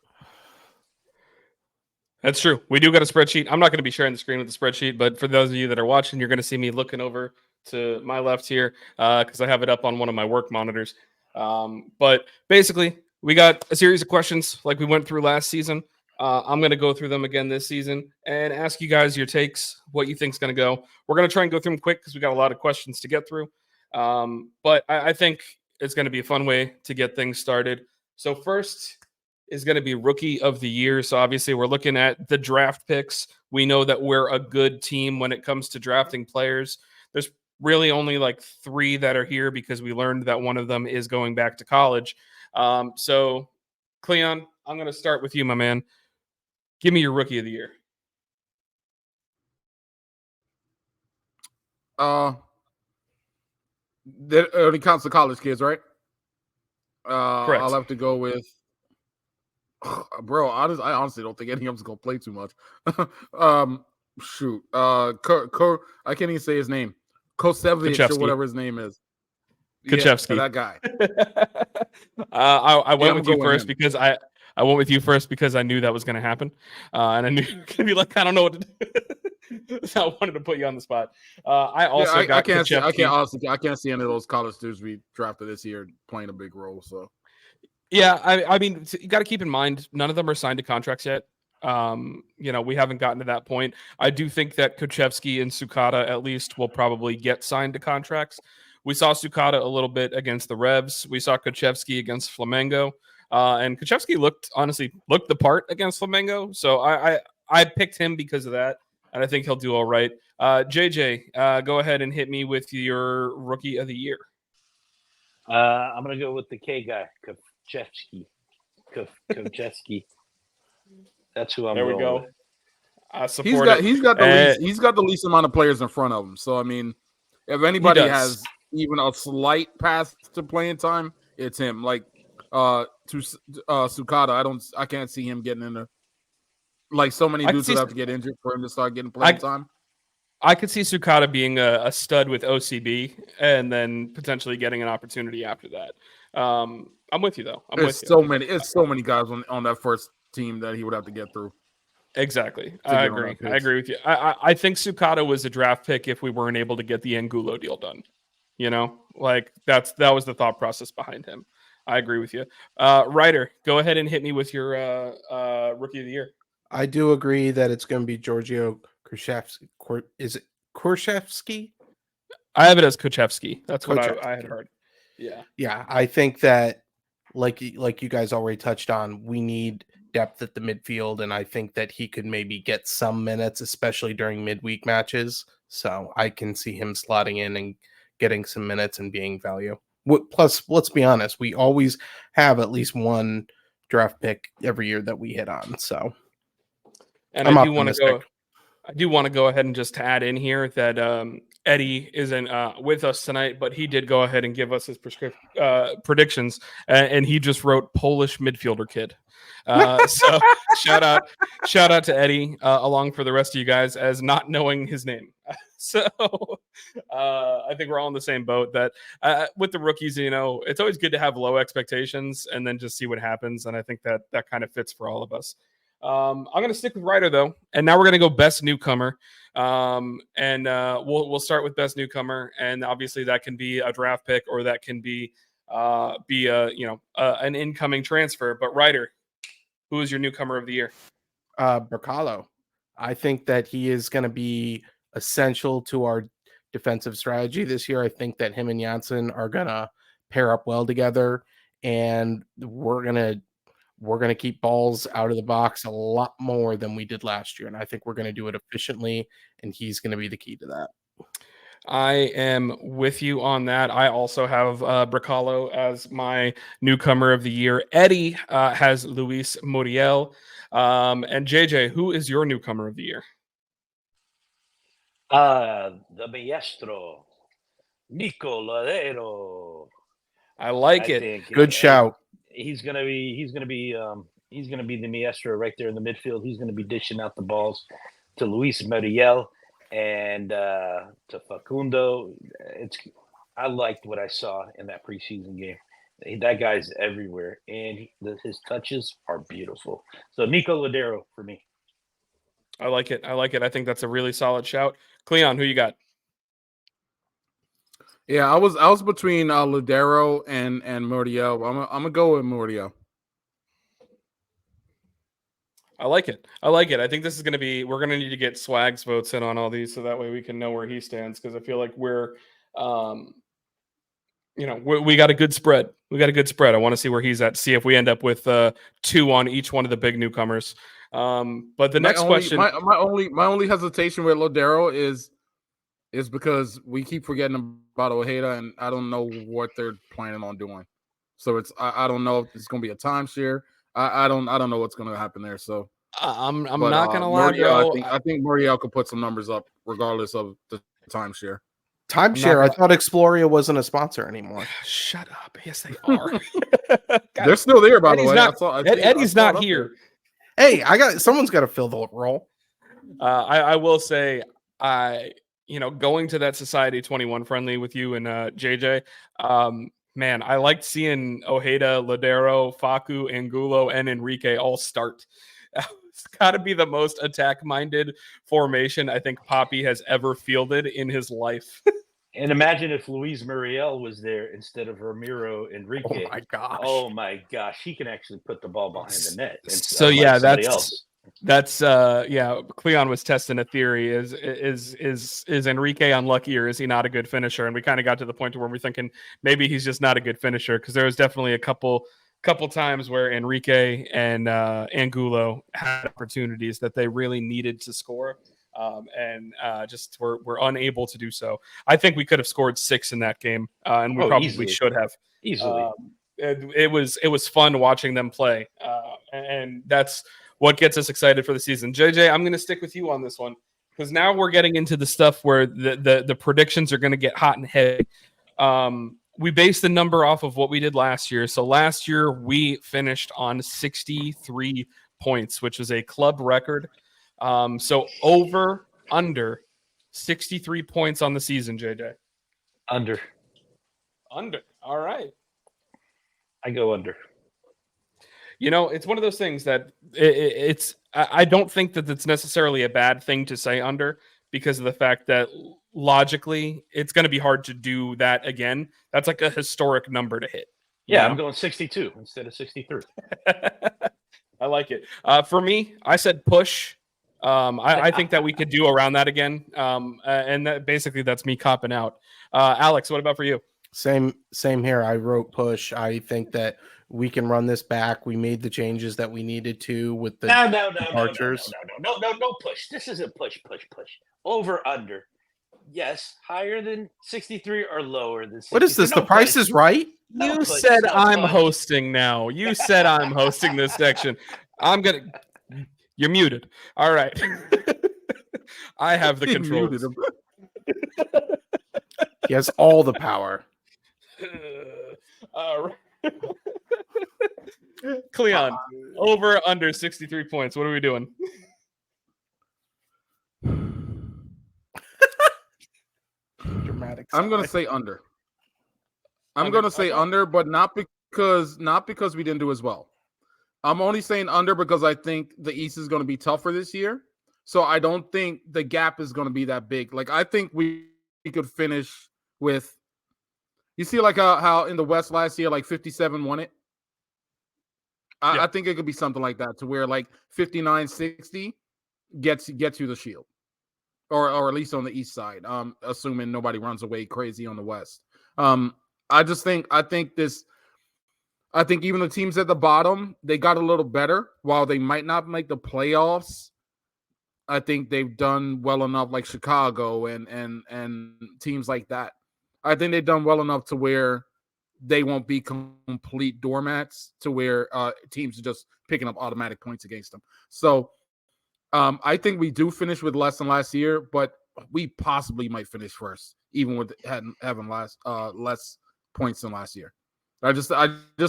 That's true. We do got a spreadsheet. I'm not going to be sharing the screen with the spreadsheet, but for those of you that are watching, you're going to see me looking over to my left here because I have it up on one of my work monitors. But basically, we got a series of questions like we went through last season. I'm going to go through them again this season and ask you guys your takes, what you think is going to go. We're going to try and go through them quick because we got a lot of questions to get through. But I think it's going to be a fun way to get things started. So first is going to be Rookie of the Year. So obviously we're looking at the draft picks. We know that we're a good team when it comes to drafting players. There's really only like 3 that are here because we learned that one of them is going back to college. So Cleon, I'm going to start with you, my man. Give me your Rookie of the Year. That only counts the college kids, right? Correct. I'll have to go with bro. I honestly don't think any of them's gonna play too much. Shoot. I can't even say his name. Kosevich or whatever his name is. Kuchevsky. Yeah, that guy. I went with you first him. because I went with you first because I knew that was going to happen, and I knew you were going to be like, I don't know what to do. So I wanted to put you on the spot. I can't see any of those college students we drafted this year playing a big role. So yeah, I mean, you got to keep in mind none of them are signed to contracts yet. We haven't gotten to that point. I do think that Kuchevsky and Sukata at least will probably get signed to contracts. We saw Sukata a little bit against the Revs. We saw Kuchevsky against Flamengo. And Kuchevsky looked the part against Flamengo. So I picked him because of that. And I think he'll do all right. JJ, go ahead and hit me with your rookie of the year. I'm going to go with the K guy, Kuchevsky. That's who I'm going with. There we go. I support it. He's got the least amount of players in front of him. So, I mean, if anybody has even a slight path to playing time, it's him. Like Sukata, I can't see him getting in there. Like so many dudes would have to get injured for him to start getting playing time. I could see Sukata being a stud with OCB and then potentially getting an opportunity after that. I'm with you though. It's so many guys on that first team that he would have to get through. Exactly. I agree with you. I think Sukata was a draft pick if we weren't able to get the Angulo deal done. That was the thought process behind him. I agree with you. Ryder, go ahead and hit me with your rookie of the year. I do agree that it's going to be Giorgio Kuchevsky. Is it Kuchevsky? I have it as Kuchevsky. That's what I had heard. Yeah. Yeah, I think that like you guys already touched on, we need depth at the midfield, and I think that he could maybe get some minutes, especially during midweek matches. So I can see him slotting in and getting some minutes and being value. Plus, let's be honest, we always have at least one draft pick every year that we hit on. So, and I do want to go ahead and just add in here that Eddie isn't with us tonight, but he did go ahead and give us his predictions, and he just wrote Polish midfielder kid. So shout out to Eddie along for the rest of you guys as not knowing his name. So I think we're all in the same boat that with the rookies, it's always good to have low expectations and then just see what happens. And I think that kind of fits for all of us. I'm going to stick with Ryder though. And now we're going to go best newcomer. And we'll start with best newcomer. And obviously that can be a draft pick or that can be an incoming transfer. But Ryder, who is your newcomer of the year? Brekalo. I think that he is going to be essential to our defensive strategy this year. I think that him and Janssen are going to pair up well together, and we're going to keep balls out of the box a lot more than we did last year. And I think we're going to do it efficiently, and he's going to be the key to that. I am with you on that. I also have Brekalo as my newcomer of the year. Eddie has Luis Muriel. And JJ, who is your newcomer of the year? The maestro, Nico Ladero. I like it. Good shout. He's gonna be the maestro right there in the midfield. He's gonna be dishing out the balls to Luis Muriel and to Facundo. I liked what I saw in that preseason game. That guy's everywhere, and his touches are beautiful. So Nico Ladero for me. I like it. I think that's a really solid shout. Cleon, who you got? Yeah, I was between Ladero and Muriel. I'm gonna go with Muriel. I like it. I think this is going to be. We're going to need to get Swag's votes in on all these, so that way we can know where he stands. Because I feel like we're, we got a good spread. I want to see where he's at. See if we end up with 2 on each one of the big newcomers. But the next question, my only hesitation with Ladero is because we keep forgetting about Ojeda, and I don't know what they're planning on doing. So I don't know if it's going to be a timeshare. I don't know what's going to happen there. So I'm not going to lie, bro. I think Muriel could put some numbers up regardless of the timeshare. Timeshare. I thought Exploria wasn't a sponsor anymore. Shut up. Yes, they are. They're still there, by the way. Eddie's not here. Hey, someone's got to fill the role. I will say, going to that Society 21 friendly with you and JJ, man, I liked seeing Ojeda, Ladero, Facu, Angulo, and Enrique all start. It's got to be the most attack-minded formation I think Poppy has ever fielded in his life. And imagine if Luis Muriel was there instead of Ramiro Oh Enrique. my gosh. Oh my gosh, he can actually put the ball behind the net. So unlike yeah, somebody else. that's Cleon was testing a theory. Is Enrique unlucky, or is he not a good finisher? And we kind of got to the point where we're thinking maybe he's just not a good finisher, because there was definitely a couple times where Enrique and Angulo had opportunities that they really needed to score, and just were unable to do so. I think we could have scored 6 in that game, and we probably easily. should have. Easily. It was fun watching them play, and that's what gets us excited for the season. JJ, I'm going to stick with you on this one, because now we're getting into the stuff where the predictions are going to get hot and heavy. We based the number off of what we did last year. So last year we finished on 63 points, which is a club record. So under 63 points on the season, JJ. Under. All right. I go under. It's one of those things that I don't think that it's necessarily a bad thing to say under, because of the fact that logically it's going to be hard to do that again. That's like a historic number to hit. Yeah, I'm going 62 instead of 63. I like it. For me, I said push. I think that we could do around that again. And that's me copping out. Alex, what about for you? Same here. I wrote push. I think that we can run this back. We made the changes that we needed to with the departures. No push. This isn't push. Over, under. Yes, higher than 63 or lower than 63. What is this? The Price is Right? You said I'm hosting now. You said I'm hosting this section. You're muted. All right. I have the controls. He has all the power. Cleon, over under 63 points. What are we doing? Dramatic. I'm going to say under. I'm going to say under, but not because we didn't do as well. I'm only saying under because I think the East is going to be tougher this year. So I don't think the gap is going to be that big. Like, I think we could finish with, you see, like how in the West last year, like 57 won it. I think it could be something like that, to where like 59-60 gets you the Shield, or at least on the East side. Assuming nobody runs away crazy on the West. I think even the teams at the bottom, they got a little better. While they might not make the playoffs, I think they've done well enough, like Chicago and teams like that. I think they've done well enough to where they won't be complete doormats, to where teams are just picking up automatic points against them. So I think we do finish with less than last year, but we possibly might finish first, even with having less points than last year. I just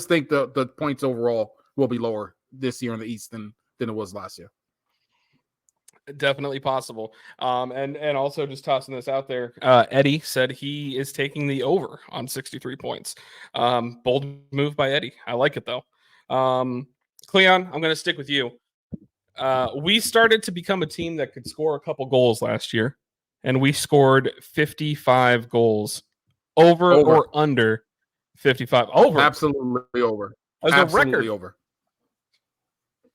think the points overall will be lower this year in the East than it was last year. Definitely possible. And also just tossing this out there, Eddie said he is taking the over on 63 points. Bold move by Eddie. I like it though. Cleon, I'm going to stick with you. We started to become a team that could score a couple goals last year, and we scored 55 goals. Over. Or under 55? Over. Absolutely over. As a record. Over.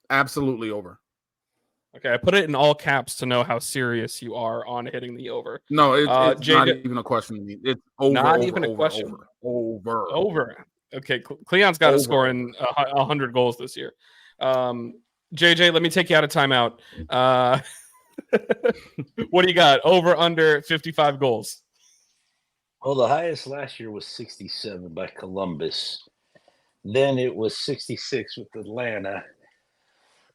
Absolutely over. Okay, I put it in all caps to know how serious you are on hitting the over. No, it's not even a question to me. It's over. Not even a question. Over. Okay, Cleon's got to score in 100 goals this year. JJ, let me take you out of timeout. What do you got? Over, under 55 goals? Well, the highest last year was 67 by Columbus. Then it was 66 with Atlanta.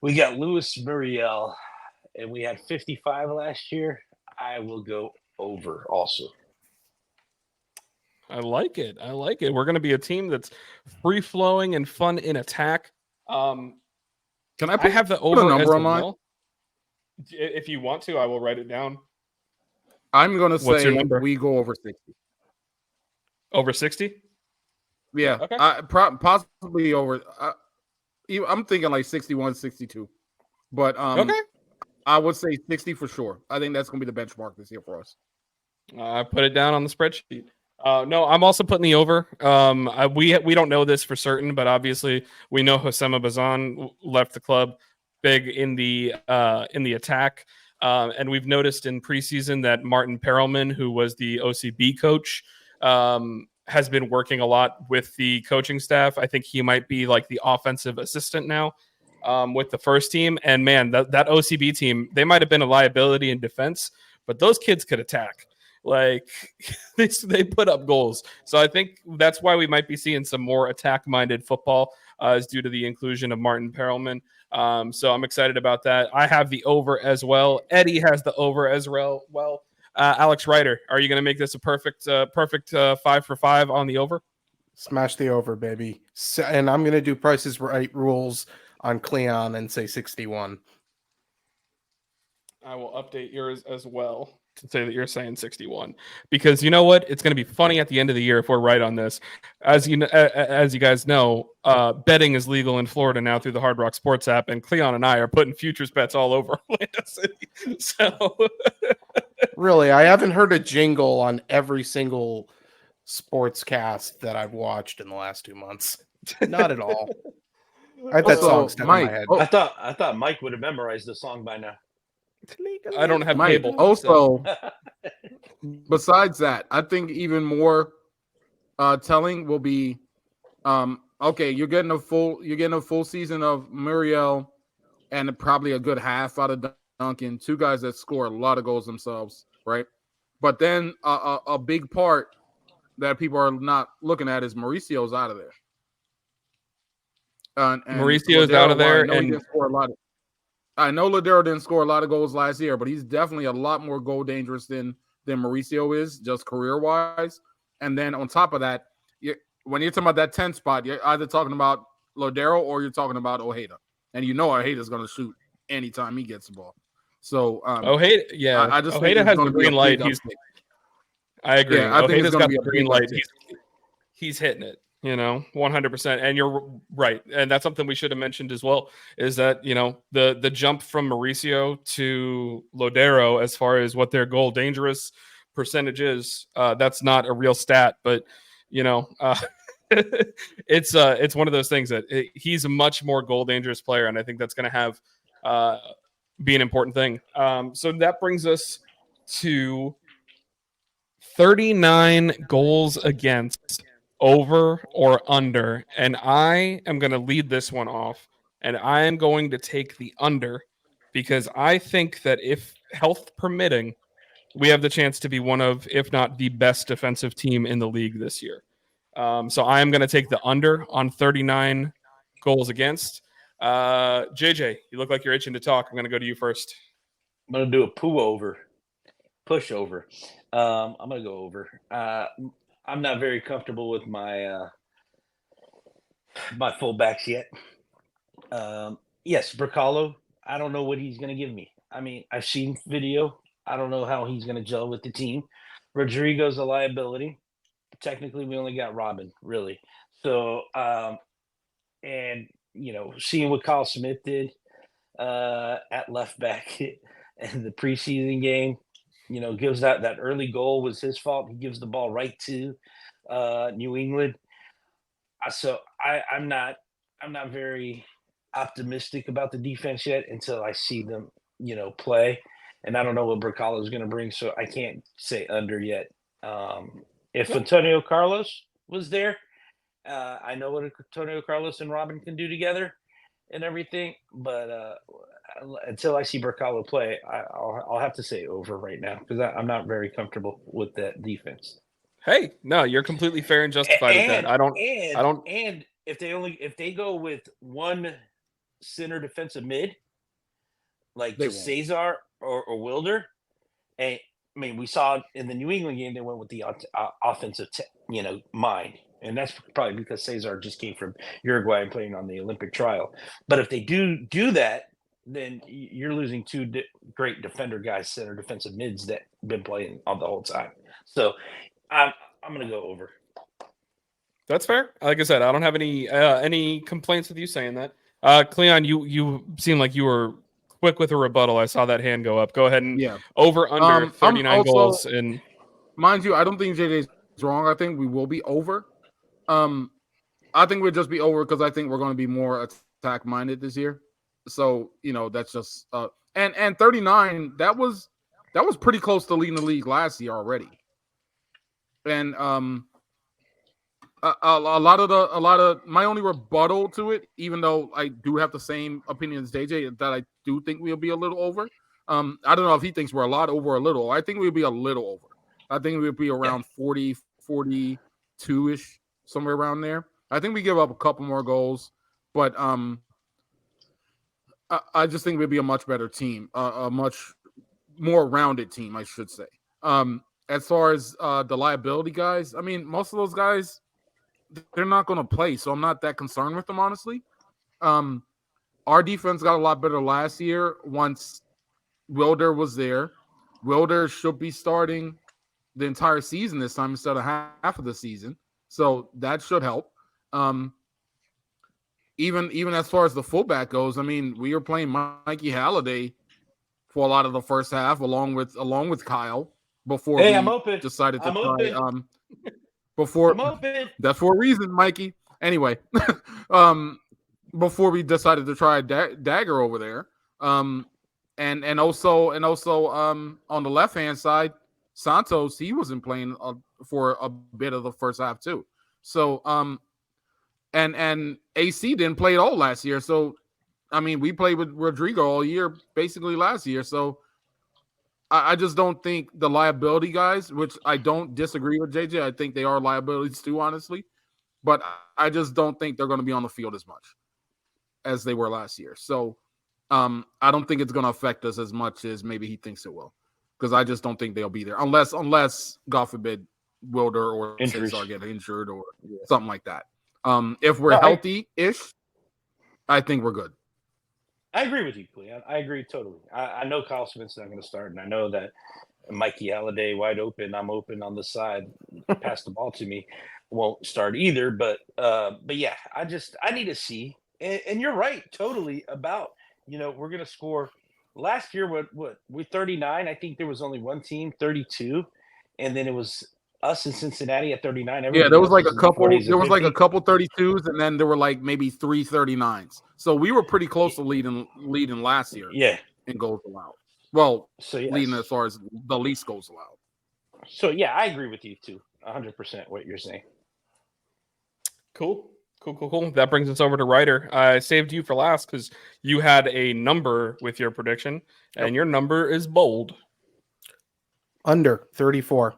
We got Luis Muriel, and we had 55 last year. I will go over also. I like it. We're going to be a team that's free-flowing and fun in attack. Can I have the over number as on mine? well. If you want to, I will write it down. I'm gonna What's your say number? we go over 60. Over 60? Yeah, Okay. possibly over. I'm thinking like 61, 62. But Okay. I would say 60 for sure. I think that's gonna be the benchmark this year for us. I put it down on the spreadsheet. No, I'm also putting the over. We don't know this for certain, but obviously we know Hosema Bazan left the club big in the attack, and we've noticed in preseason that Martin Perelman, who was the OCB coach, has been working a lot with the coaching staff. I think he might be like the offensive assistant now with the first team. And man, that OCB team, they might have been a liability in defense, but those kids could attack. Like they put up goals. So I think that's why we might be seeing some more attack-minded football is due to the inclusion of Martin Perelman. So I'm excited about that. I have the over as well. Eddie has the over as well. Alex Ryder, are you going to make this a perfect 5 for 5 on the over? Smash the over, baby. And I'm going to do Price's Right rules on Cleon and say 61. I will update yours as well to say that you're saying 61, because you know what? It's going to be funny at the end of the year if we're right on this. As you guys know, betting is legal in Florida now through the Hard Rock Sports app, and Cleon and I are putting futures bets all over Orlando City. So, really, I haven't heard a jingle on every single sports cast that I've watched in the last 2 months. Not at all. I had that song stuck in my head. I thought Mike would have memorized the song by now. I don't have Mike, cable. also, besides that, I think even more telling will be okay, you're getting a full season of Muriel and probably a good half out of Duncan, two guys that score a lot of goals themselves, right? But then a big part that people are not looking at is Mauricio's out of there. And Mauricio's Ladero, out of there, I know Ladero didn't score a lot of goals last year, but he's definitely a lot more goal dangerous than Mauricio is, just career-wise. And then on top of that, when you're talking about that 10 spot, you're either talking about Ladero or you're talking about Ojeda. And you know Ojeda's going to shoot anytime he gets the ball. So Ojeda, yeah. I just Ojeda think has the green light. I agree. Yeah, I think Ojeda's it's going got to be the a green big light. uptick. He's hitting it, 100%. And you're right. And that's something we should have mentioned as well, is that, the jump from Mauricio to Lodero as far as what their goal dangerous percentage is, that's not a real stat, but, it's one of those things that he's a much more goal dangerous player. And I think that's going to have be an important thing. So that brings us to 39 goals against, over or under, and I am going to lead this one off, and I am going to take the under, because I think that if health permitting, we have the chance to be one of, if not the best defensive team in the league this year. So I am going to take the under on 39 goals against. JJ, you look like you're itching to talk. I'm going to go to you first. I'm going to do a push over. I'm going to go over. I'm not very comfortable with my my fullbacks yet. Yes, Brekalo. I don't know what he's going to give me. I mean, I've seen video. I don't know how he's going to gel with the team. Rodrigo's a liability. Technically, we only got Robin, really. So, and seeing what Kyle Smith did at left back in the preseason game, gives that early goal was his fault. He gives the ball right to New England. So I'm not very optimistic about the defense yet until I see them, play. And I don't know what Brekalo is going to bring, so I can't say under yet. If Antonio Carlos was there, I know what Antonio Carlos and Robin can do together and everything, but until I see Brekalo play, I'll have to say over right now, because I'm not very comfortable with that defense. Hey, no, you're completely fair and justified with that. I don't. And if they go with one center defensive mid, like Cesar or Wilder, and I mean, we saw in the New England game they went with the offensive, mind, and that's probably because Cesar just came from Uruguay and playing on the Olympic trial. But if they do that, then you're losing two great defender guys, center defensive mids that been playing on the whole time. So I'm going to go over. That's fair. Like I said, I don't have any complaints with you saying that. Cleon, you seem like you were quick with a rebuttal. I saw that hand go up. Go ahead and over under 39 goals. And mind you, I don't think JJ's wrong. I think we will be over. I think we'll just be over because I think we're going to be more attack minded this year. So, that's just and 39, that was pretty close to leading the league last year already. And a lot of my only rebuttal to it, even though I do have the same opinion as JJ, that I do think we'll be a little over. I don't know if he thinks we're a lot over or a little. I think we'll be a little over. I think we'll be around 40, 42-ish, somewhere around there. I think we give up a couple more goals, but I just think we'd be a much better team, a much more rounded team, I should say. As far as the liability guys, I mean, most of those guys, they're not going to play, so I'm not that concerned with them, honestly. Our defense got a lot better last year once Wilder was there. Wilder should be starting the entire season this time instead of half of the season, so that should help. Even as far as the fullback goes, I mean, we were playing Mikey Halliday for a lot of the first half, along with Kyle before we decided to try. Before that's for a reason, Mikey. Anyway, before we decided to try Dagger over there, and also on the left hand side, Santos, he wasn't playing for a bit of the first half too. So and AC didn't play at all last year. So I mean, we played with Rodrigo all year, basically last year. So I just don't think the liability guys, which I don't disagree with JJ. I think they are liabilities too, honestly. But I just don't think they're going to be on the field as much as they were last year. So I don't think it's going to affect us as much as maybe he thinks it will. Because I just don't think they'll be there. Unless God forbid, Wilder or Cesar get injured or something like that. If we're healthy-ish, I think we're good. I agree with you, Cleo. I agree totally. I know Kyle Smith's not going to start, and I know that Mikey Halliday, wide open, I'm open on the side, pass the ball to me, won't start either. But yeah, I need to see. And you're right, totally about, we're going to score. Last year, what we 39. I think there was only one team 32, and then it was us in Cincinnati at 39. Yeah, there was like a couple. There was like a couple 32s, and then there were like maybe 3 39s. So we were pretty close to leading last year. Yeah, in goals allowed. Well, leading as far as the least goals allowed. So yeah, I agree with you too, 100% what you're saying. Cool. That brings us over to Ryder. I saved you for last because you had a number with your prediction, and your number is bold. Under 34.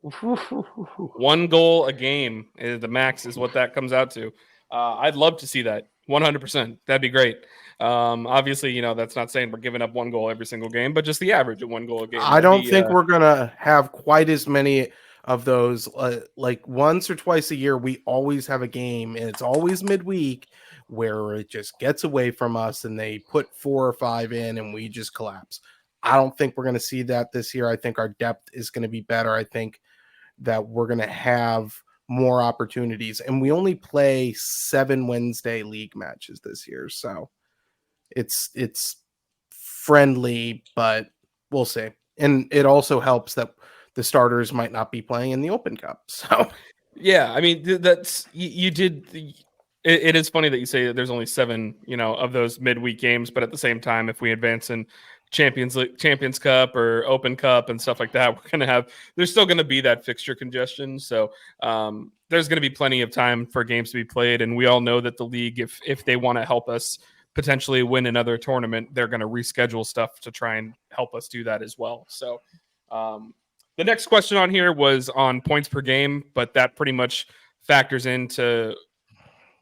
1 goal a game is the max is what that comes out to. I'd love to see that 100%. That'd be great. Obviously, that's not saying we're giving up 1 goal every single game, but just the average of 1 goal a game. I don't think we're going to have quite as many of those. Like once or twice a year, we always have a game, and it's always midweek where it just gets away from us and they put 4 or 5 in and we just collapse. I don't think we're going to see that this year. I think our depth is going to be better. I think that we're going to have more opportunities, and we only play 7 Wednesday league matches this year. So it's friendly, but we'll see. And it also helps that the starters might not be playing in the Open Cup. So yeah, I mean, that's you did. It is funny that you say that there's only 7, of those midweek games, but at the same time, if we advance in Champions Cup or Open Cup and stuff like that, there's still going to be that fixture congestion. So there's going to be plenty of time for games to be played. And we all know that the league, if they want to help us potentially win another tournament, they're going to reschedule stuff to try and help us do that as well. So the next question on here was on points per game, but that pretty much factors into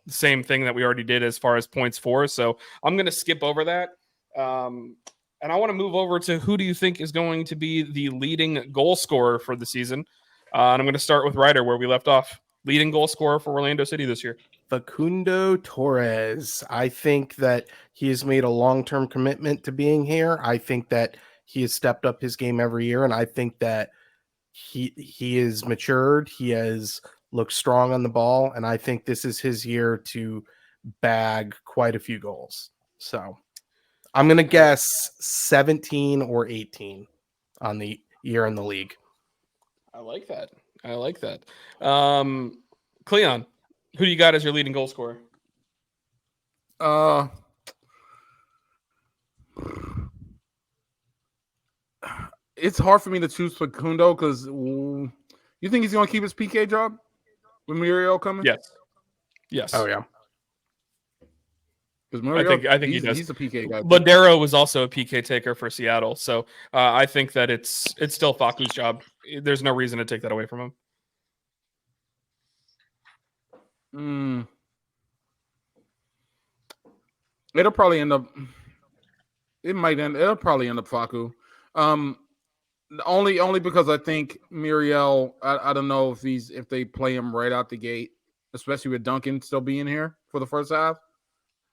the same thing that we already did as far as points for. So I'm going to skip over that. And I want to move over to who do you think is going to be the leading goal scorer for the season? And I'm going to start with Ryder, where we left off. Leading goal scorer for Orlando City this year. Facundo Torres. I think that he has made a long-term commitment to being here. I think that he has stepped up his game every year, and I think that he is matured. He has looked strong on the ball, and I think this is his year to bag quite a few goals. So I'm going to guess 17 or 18 on the year in the league. I like that. Cleon, who do you got as your leading goal scorer? It's hard for me to choose Facundo because you think he's going to keep his PK job with Muriel coming? Yes. Oh yeah. Because Muriel, I think he does. He's a PK guy. Ladero was also a PK taker for Seattle, so I think that it's still Facu's job. There's no reason to take that away from him. It'll probably end up. It'll probably end up Facu. Only because I think Muriel. I don't know if they play him right out the gate, especially with Duncan still being here for the first half.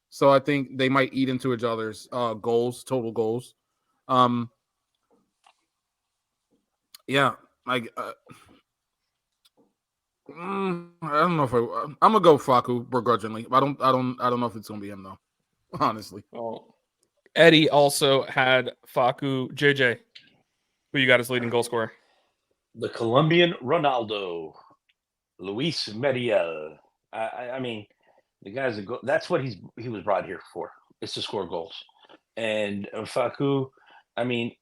So I think they might eat into each other's total goals. Yeah, like I don't know if I'm gonna go Facu begrudgingly. I don't know if it's gonna be him though. Honestly. Oh, Eddie also had Facu. JJ, who you got as leading goal scorer? The Colombian Ronaldo, Luis Muriel. I mean, the guy's that's what he was brought here for. It's to score goals. And Facu, I mean,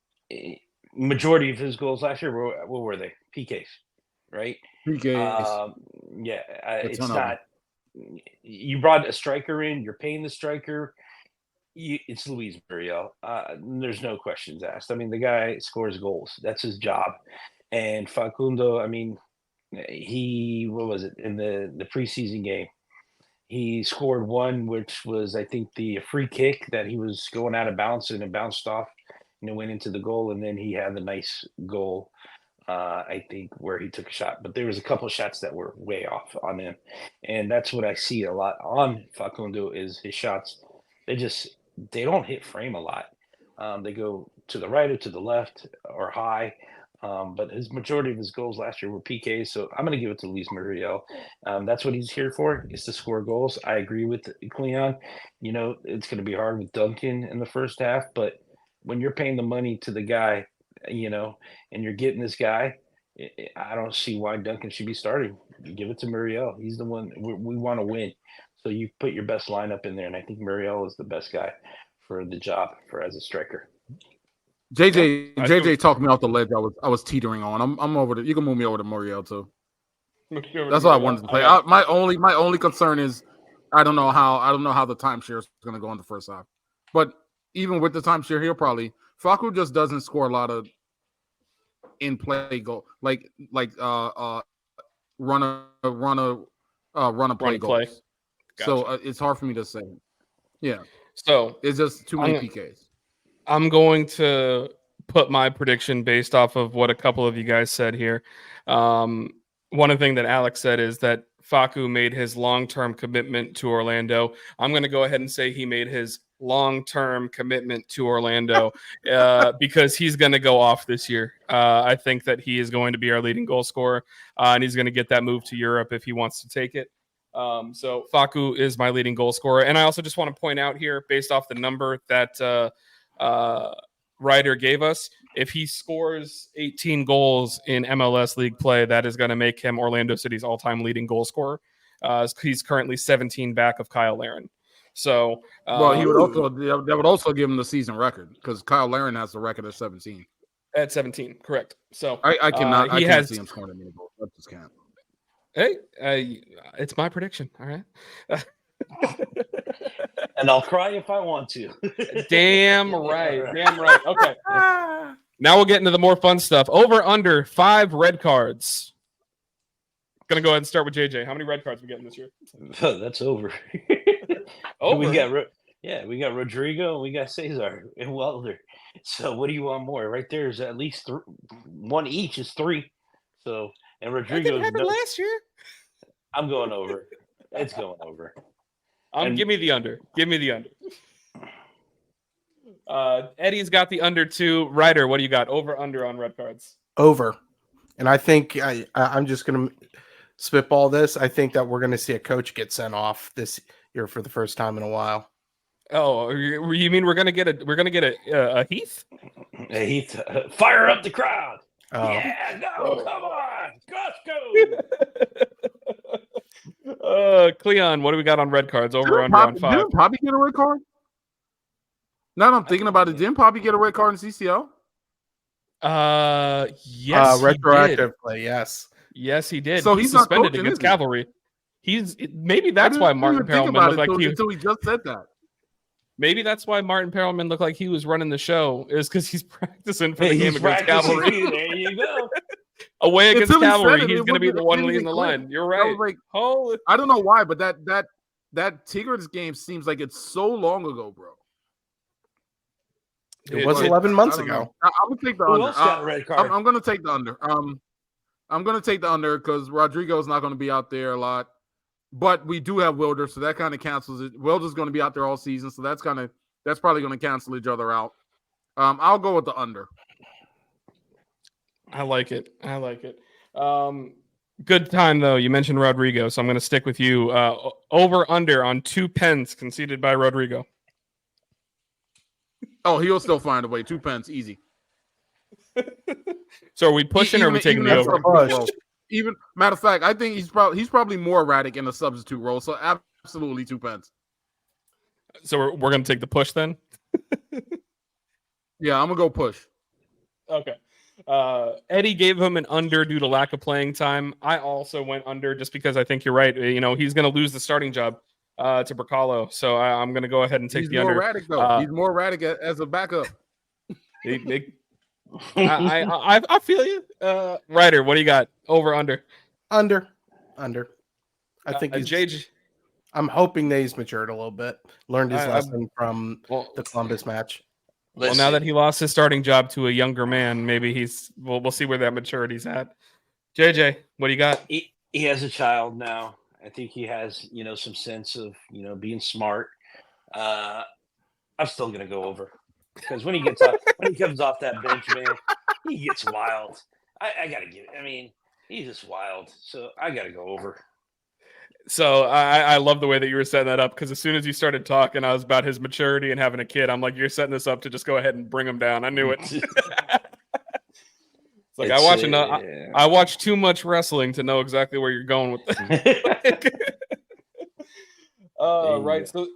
majority of his goals last year what were they? PKs, right? PKs. It's not. You brought a striker in. You're paying the striker. It's Luis Muriel. There's no questions asked. I mean, the guy scores goals. That's his job. And Facundo, I mean, what was it in the preseason game? He scored one, which was, I think, the free kick that he was going out of bounds and it bounced off and it went into the goal. And then he had the nice goal, I think, where he took a shot. But there was a couple of shots that were way off on him. And that's what I see a lot on Facundo is his shots. They don't hit frame a lot. They go to the right or to the left or high. But his majority of his goals last year were PKs, so I'm going to give it to Luis Muriel. That's what he's here for, is to score goals. I agree with Cleon. You know, it's going to be hard with Duncan in the first half, but when you're paying the money to the guy, you know, and you're getting this guy, I don't see why Duncan should be starting. You give it to Muriel. He's the one we want to win. So you put your best lineup in there, and I think Muriel is the best guy for the job as a striker. JJ talked me off the ledge. I was teetering on. I'm over there. You can move me over to Muriel too. That's what I wanted to play. My only concern is I don't know how the timeshare is going to go in the first half. But even with the timeshare, Facu just doesn't score a lot of in play goal like run a play goals. Gotcha. So it's hard for me to say. Yeah. So it's just too many PKs. I'm going to put my prediction based off of what a couple of you guys said here. One thing that Alex said is that Facu made his long-term commitment to Orlando. I'm going to go ahead and say he made his long-term commitment to Orlando because he's going to go off this year. I think that he is going to be our leading goal scorer, and he's going to get that move to Europe if he wants to take it. So Facu is my leading goal scorer. And I also just want to point out here, based off the number that Ryder gave us, if he scores 18 goals in MLS league play, that is going to make him Orlando City's all-time leading goal scorer. He's currently 17 back of Kyle Larin. So, he would also give him the season record because Kyle Larin has the record of 17. At 17, correct. So I can't see him scoring any goals. I just can't. Hey, it's my prediction. All right. And I'll cry if I want to. Damn right. Okay. Now we'll get into the more fun stuff. Over under 5 red cards. Gonna go ahead and start with JJ. How many red cards we getting this year? That's over. Over. We got Rodrigo and we got Cesar and Welder. So what do you want more? Right there is at least one each is 3. So and Rodrigo happened last year. I'm going over. It's going over. Give me the under. Give me the under. Eddie's got the under 2. Ryder, what do you got? Over, under on red cards? Over. And I think I'm just going to spitball this. I think that we're going to see a coach get sent off this year for the first time in a while. Oh, you mean we're gonna get a Heath? Hey, Heath, fire up the crowd! Oh. Yeah, no, come on, let's go! Cleon, what do we got on red cards? Over, under on 5. Didn't Poppy get a red card? Now that I'm thinking about it, didn't Poppy get a red card in CCL? Yes, retroactive play. Yes, he did. So he's he's not suspended coaching, against is he? Cavalry. Maybe that's why Martin Perelman looked like until he just said that. Maybe that's why Martin Perelman looked like he was running the show, is because he's practicing for the game He's against practicing. Cavalry. There you go. Away against Until he said Cavalry, it, he's it going to be wasn't- the it one didn't leading even the click. line. You're That right. was like- Holy, I don't know why, but that Tigers game seems like it's so long ago, bro. it was 11 months I don't ago. know. I'm gonna take the Who under. else got a red card? I'm gonna take the under. I'm gonna take the under because Rodrigo's not gonna be out there a lot. But we do have Wilder, so that kind of cancels it. Wilder's gonna be out there all season, so that's probably gonna cancel each other out. I'll go with the under. I like it. Good time, though. You mentioned Rodrigo, so I'm going to stick with you. Over, under on 2 pens conceded by Rodrigo. Oh, he'll still find a way. 2 pence, easy. So are we pushing or are we taking the as a over? substitute role. Even matter of fact, I think he's probably more erratic in a substitute role. So absolutely 2 pence. So we're going to take the push then? Yeah, I'm gonna go push. Okay. Eddie gave him an under due to lack of playing time. I also went under just because I think you're right. You know, he's going to lose the starting job to Brekalo. So I'm going to go ahead and take the under. He's more erratic, though. He's more erratic as a backup. I feel you. Ryder, what do you got? Over, under? Under. I think he's JJ. I'm hoping that he's matured a little bit, learned his lesson from the Columbus match. Well, now that he lost his starting job to a younger man, maybe we'll see where that maturity's at. JJ, what do you got? He has a child now. I think he has, some sense of, being smart. I'm still gonna go over because when he comes off that bench, man, he gets wild. I gotta give it. I mean, he's just wild. So I gotta go over. So I love the way that you were setting that up, because as soon as you started talking, I was about his maturity and having a kid. I'm like, you're setting this up to just go ahead and bring him down. I knew it. It's like I watch too much wrestling to know exactly where you're going with that. Right. So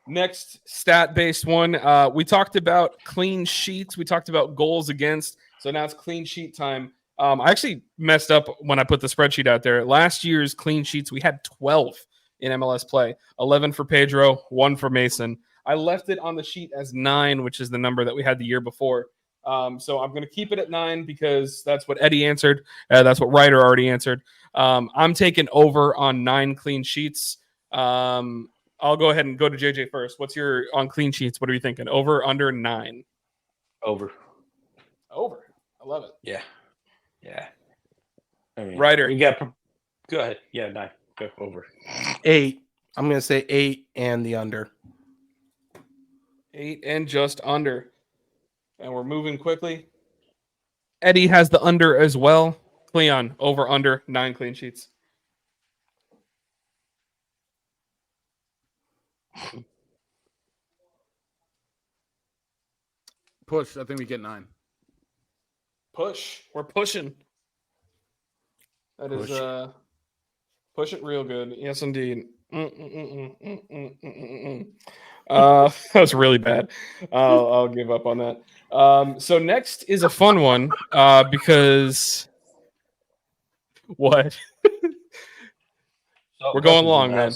next stat-based one. We talked about clean sheets. We talked about goals against. So now it's clean sheet time. I actually messed up when I put the spreadsheet out there. Last year's clean sheets, we had 12 in MLS play. 11 for Pedro, 1 for Mason. I left it on the sheet as 9, which is the number that we had the year before. So I'm going to keep it at 9 because that's what Eddie answered. That's what Ryder already answered. I'm taking over on 9 clean sheets. I'll go ahead and go to JJ first. What's your on clean sheets? What are you thinking? Over, under 9? Over. I love it. Yeah. I mean, Ryder. Go ahead. Yeah, 9. Go over. 8. I'm going to say 8 and the under. 8 and just under. And we're moving quickly. Eddie has the under as well. Cleon, over, under, 9 clean sheets. Push. I think we get 9. Push. We're pushing. That is push it real good. Yes, indeed. That was really bad. I'll give up on that. So next is a fun one because what? We're going long, man.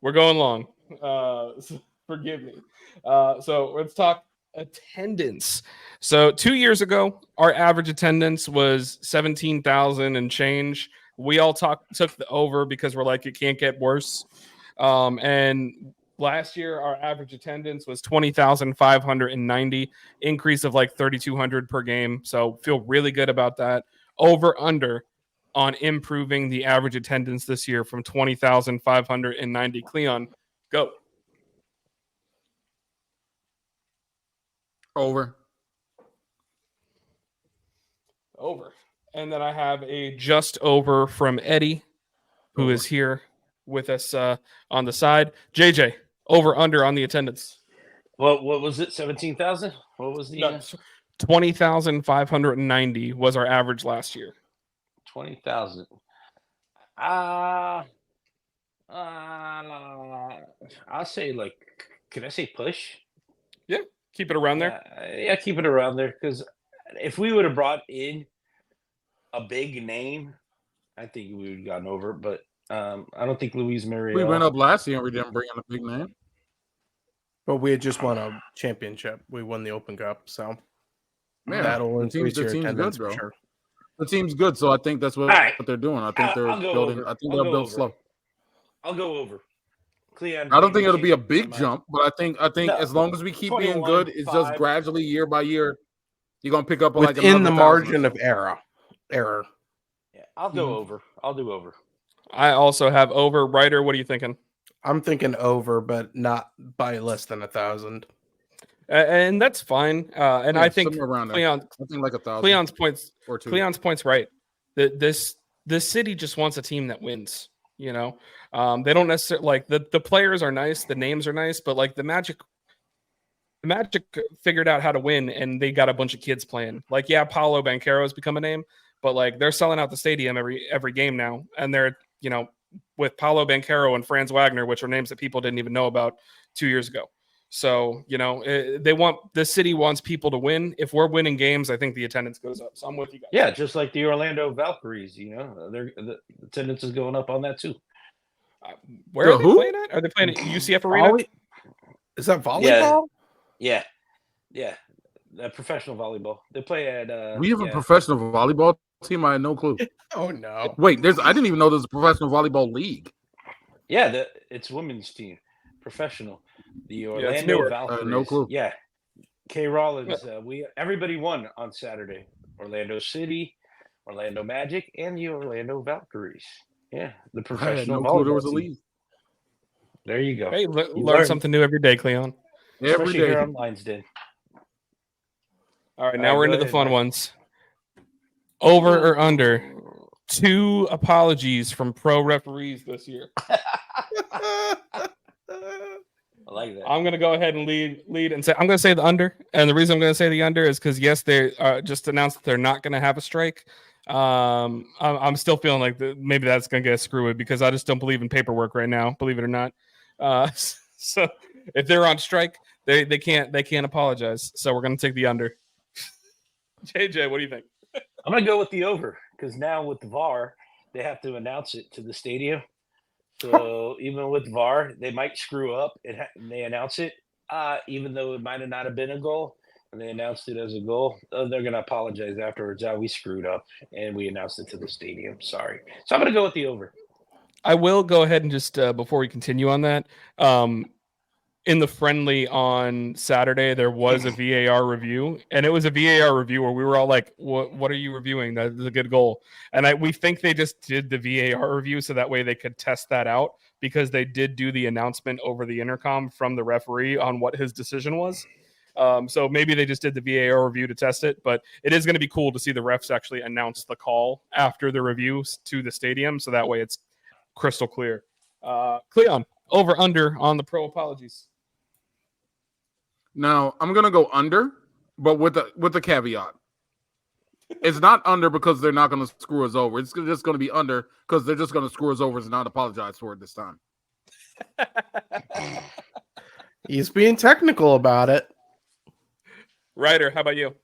We're going long. So forgive me. So let's talk attendance. So 2 years ago, our average attendance was 17,000 and change. We all took the over because we're like, it can't get worse. And last year, our average attendance was 20,590, increase of like 3,200 per game. So feel really good about that. Over, under on improving the average attendance this year from 20,590. Cleon, go. Over. Over. And then I have a just over from Eddie, who is here with us on the side. JJ, over under on the attendance. What was it? 17,000? What was the No, 20,590 was our average last year. 20,000? I'll say can I say push? Yeah, keep it around there. Yeah, keep it around there, because if we would have brought in a big name, I think we would have gotten over. But I don't think Luis Muriel. We went up last year and we didn't bring in a big name. But we had just won a championship. We won the Open Cup, so that'll increase your attendance for sure. The team's good, so I think that's what they're doing. I think they're building. Over. I think they'll build slow. I'll go over. I don't think it'll be a big jump, but I think as long as we keep being good, it's just gradually year by year. You're gonna pick up within the margin of error. Yeah, I'll go over. I'll do over. I also have over. Ryder, what are you thinking? I'm thinking over, but not by less than 1,000. And that's fine. And I think Cleon, I think like 1,000. Cleon's points or two. Cleon's point's right. This city just wants a team that wins. You know, they don't necessarily the players are nice, the names are nice, but like the Magic figured out how to win, and they got a bunch of kids playing. Like, yeah, Paolo Banchero has become a name, but like they're selling out the stadium every game now, and they're with Paolo Banchero and Franz Wagner, which are names that people didn't even know about 2 years ago. So, the city wants people to win. If we're winning games, I think the attendance goes up. So I'm with you guys. Yeah, just like the Orlando Valkyries, the attendance is going up on that too. Where are they playing at? Are they playing at UCF Arena? Is that volleyball? Yeah. Professional volleyball. They play at. We have a professional volleyball team. I had no clue. Oh no! Wait, I didn't even know there's a professional volleyball league. Yeah, it's women's team, professional. The Orlando Valkyries. No clue. Yeah, K. Rollins. Everybody won on Saturday. Orlando City, Orlando Magic, and the Orlando Valkyries. Yeah, the professional volleyball there was a league. There you go. Hey, learn something new every day, Cleon. Especially here on Lions Den. All right, now we're into the fun ones. Over or under 2 apologies from pro referees this year. I like that. I'm going to go ahead and lead and say I'm going to say the under. And the reason I'm going to say the under is because, yes, they just announced that they're not going to have a strike. I'm still feeling like maybe that's going to get screwed because I just don't believe in paperwork right now, believe it or not. So if they're on strike, they can't apologize. So we're going to take the under. JJ, what do you think? I'm going to go with the over because now with the VAR, they have to announce it to the stadium. So even with VAR, they might screw up and they announce it, even though it might have not have been a goal, and they announced it as a goal. They're going to apologize afterwards. We screwed up and we announced it to the stadium. Sorry. So I'm going to go with the over. I will go ahead and just before we continue on that, in the friendly on Saturday, there was a VAR review, and it was a VAR review where we were all like, what are you reviewing? That is a good goal. And we think they just did the VAR review so that way they could test that out because they did do the announcement over the intercom from the referee on what his decision was. So maybe they just did the VAR review to test it, but it is going to be cool to see the refs actually announce the call after the review to the stadium. So that way it's crystal clear. Cleon, over under on the pro apologies. Now I'm gonna go under, but with the caveat. It's not under because they're not going to screw us over. It's just going to be under because they're just going to screw us over and not apologize for it this time. He's being technical about it. Ryder, how about you?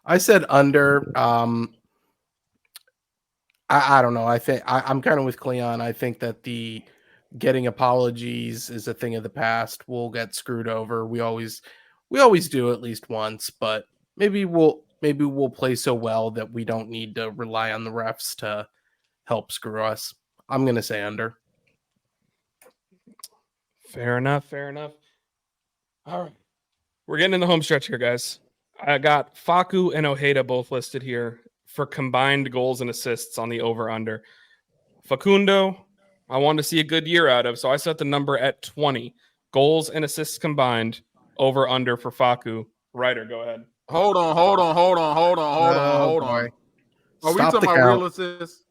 I said under. I don't know. I think I'm kind of with Cleon. I think that the getting apologies is a thing of the past. We'll get screwed over. We always do at least once, but maybe we'll play so well that we don't need to rely on the refs to help screw us. I'm going to say under. Fair enough. All right. We're getting in the home stretch here, guys. I got Facu and Ojeda both listed here for combined goals and assists on the over-under. Facundo, I wanted to see a good year out of, so I set the number at 20. Goals and assists combined, over-under for Facu. Ryder, go ahead. Hold on. Boy. Are we Stop talking the about count. real assists?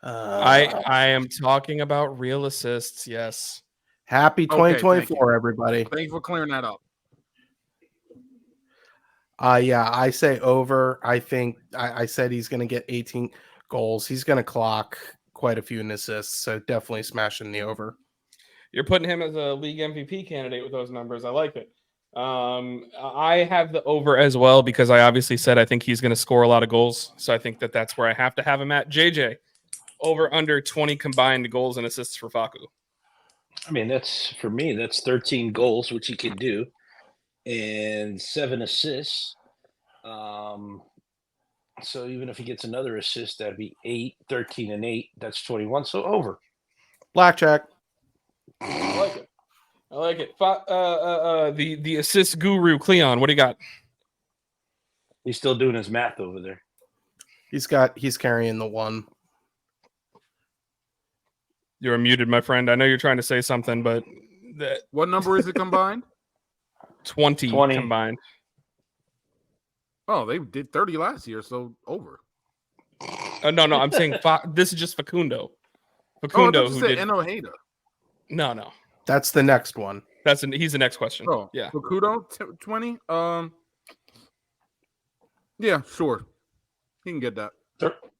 I am talking about real assists, yes. Happy Okay, 2024, everybody. Thank you for clearing that up. Yeah, I say over. I think I said he's going to get 18 goals. He's going to clock quite a few in assists, so definitely smashing the over. You're putting him as a league MVP candidate with those numbers. I like it. I have the over as well because I obviously said I think he's going to score a lot of goals. So I think that's where I have to have him at. JJ, over under 20 combined goals and assists for Facu. I mean, that's 13 goals, which he can do, and 7 assists. So even if he gets another assist, that'd be 8, 13 and 8. That's 21. So over. Blackjack. I like it. The assist guru, Cleon, what do you got? He's still doing his math over there. He's carrying the one. You're muted, my friend. I know you're trying to say something, but What number is it combined? 20 combined. Oh, they did 30 last year, so over. No, I'm saying this is just Facundo. Facundo, who did Ojeda. No. That's the next one. He's the next question. Oh, yeah. Facundo 20. Yeah, sure. He can get that.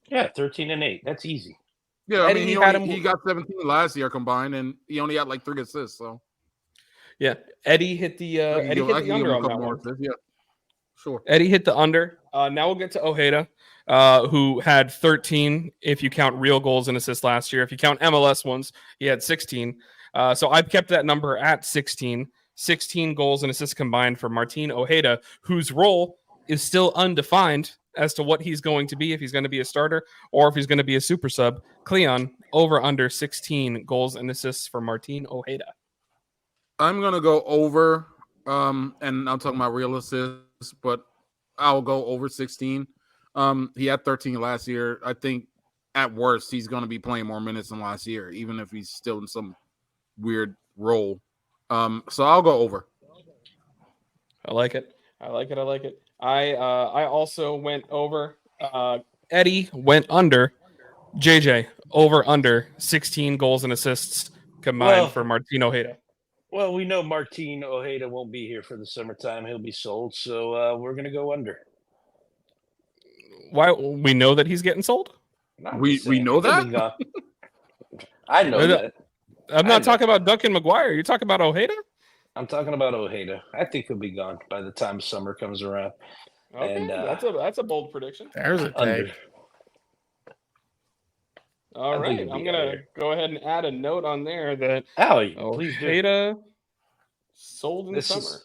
Yeah, 13 and 8. That's easy. Yeah, I mean, Eddie he got 17 last year combined, and he only had like 3 assists. So yeah, Eddie hit the under on that one. Yeah, sure. Eddie hit the under. Now we'll get to Ojeda, who had 13 if you count real goals and assists last year. If you count MLS ones, he had 16. So I've kept that number at 16. 16 goals and assists combined for Martin Ojeda, whose role is still undefined as to what he's going to be, if he's going to be a starter or if he's going to be a super sub. Cleon, over under 16 goals and assists for Martin Ojeda. I'm going to go over, and I'm talking about real assists, but I'll go over 16. He had 13 last year. I think at worst, he's going to be playing more minutes than last year, even if he's still in some weird role. So I'll go over. I like it. I also went over. Eddie went under. JJ, over under 16 goals and assists combined for Martin Ojeda. Well, we know Martin Ojeda won't be here for the summertime. He'll be sold. So we're going to go under. Why? We know that he's getting sold? We know that? I know that. I'm not talking about Duncan McGuire. You're talking about Ojeda? I'm talking about Ojeda. I think he'll be gone by the time summer comes around. Okay, and, that's a bold prediction. There's a under. take. All right, I'm going to go ahead and add a note on there that Ojeda sold in the summer.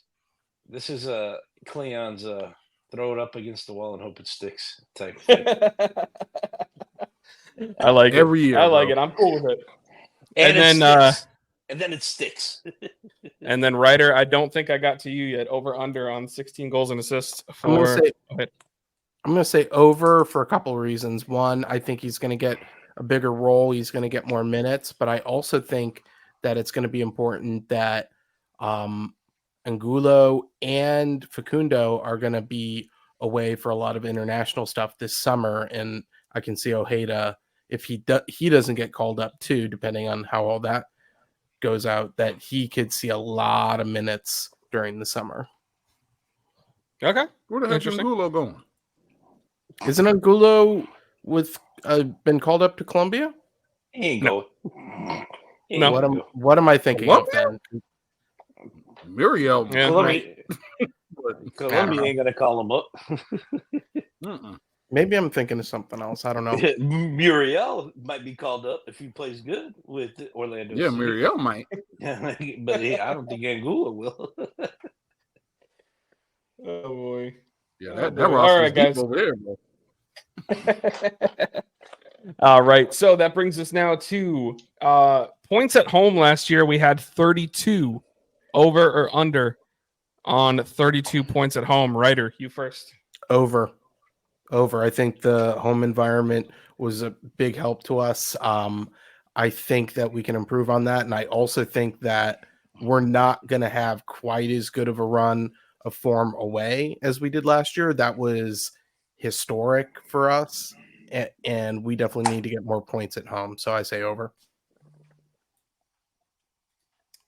This is Cleon's throw it up against the wall and hope it sticks type thing. I like every year. I like it. I'm cool with it. And then it sticks. And then Ryder, I don't think I got to you yet. Over under on 16 goals and assists for. I'm going to say over for a couple of reasons. One, I think he's going to get a bigger role. He's going to get more minutes, but I also think that it's going to be important that Angulo and Facundo are going to be away for a lot of international stuff this summer, and I can see Ojeda, if he doesn't get called up too, depending on how all that goes out, that he could see a lot of minutes during the summer. Okay. Where the heck's Angulo going? Isn't Angulo been called up to Colombia? He ain't going. No. What am I thinking of then? Muriel. Yeah, Colombia ain't gonna call him up. Maybe I'm thinking of something else. I don't know. Muriel might be called up if he plays good with Orlando. Yeah, City. Muriel might. But I don't think Angulo will. Oh boy. Yeah, that roster is deep over there, bro. All right. So that brings us now to points at home. Last year we had 32. Over or under on 32 points at home. Ryder, you first. Over. Over. I think the home environment was a big help to us. I think that we can improve on that. And I also think that we're not going to have quite as good of a run of form away as we did last year. That was historic for us. And we definitely need to get more points at home. So I say over.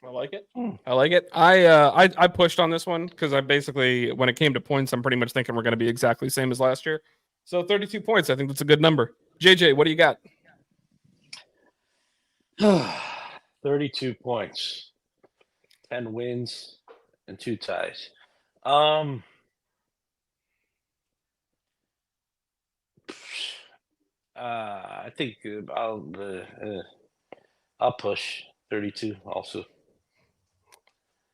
I like it. I like it. I pushed on this one because I basically, when it came to points, I'm pretty much thinking we're going to be exactly the same as last year. So 32 points. I think that's a good number. JJ, what do you got? 32 points, 10 wins, and 2 ties. I think I'll push 32 also.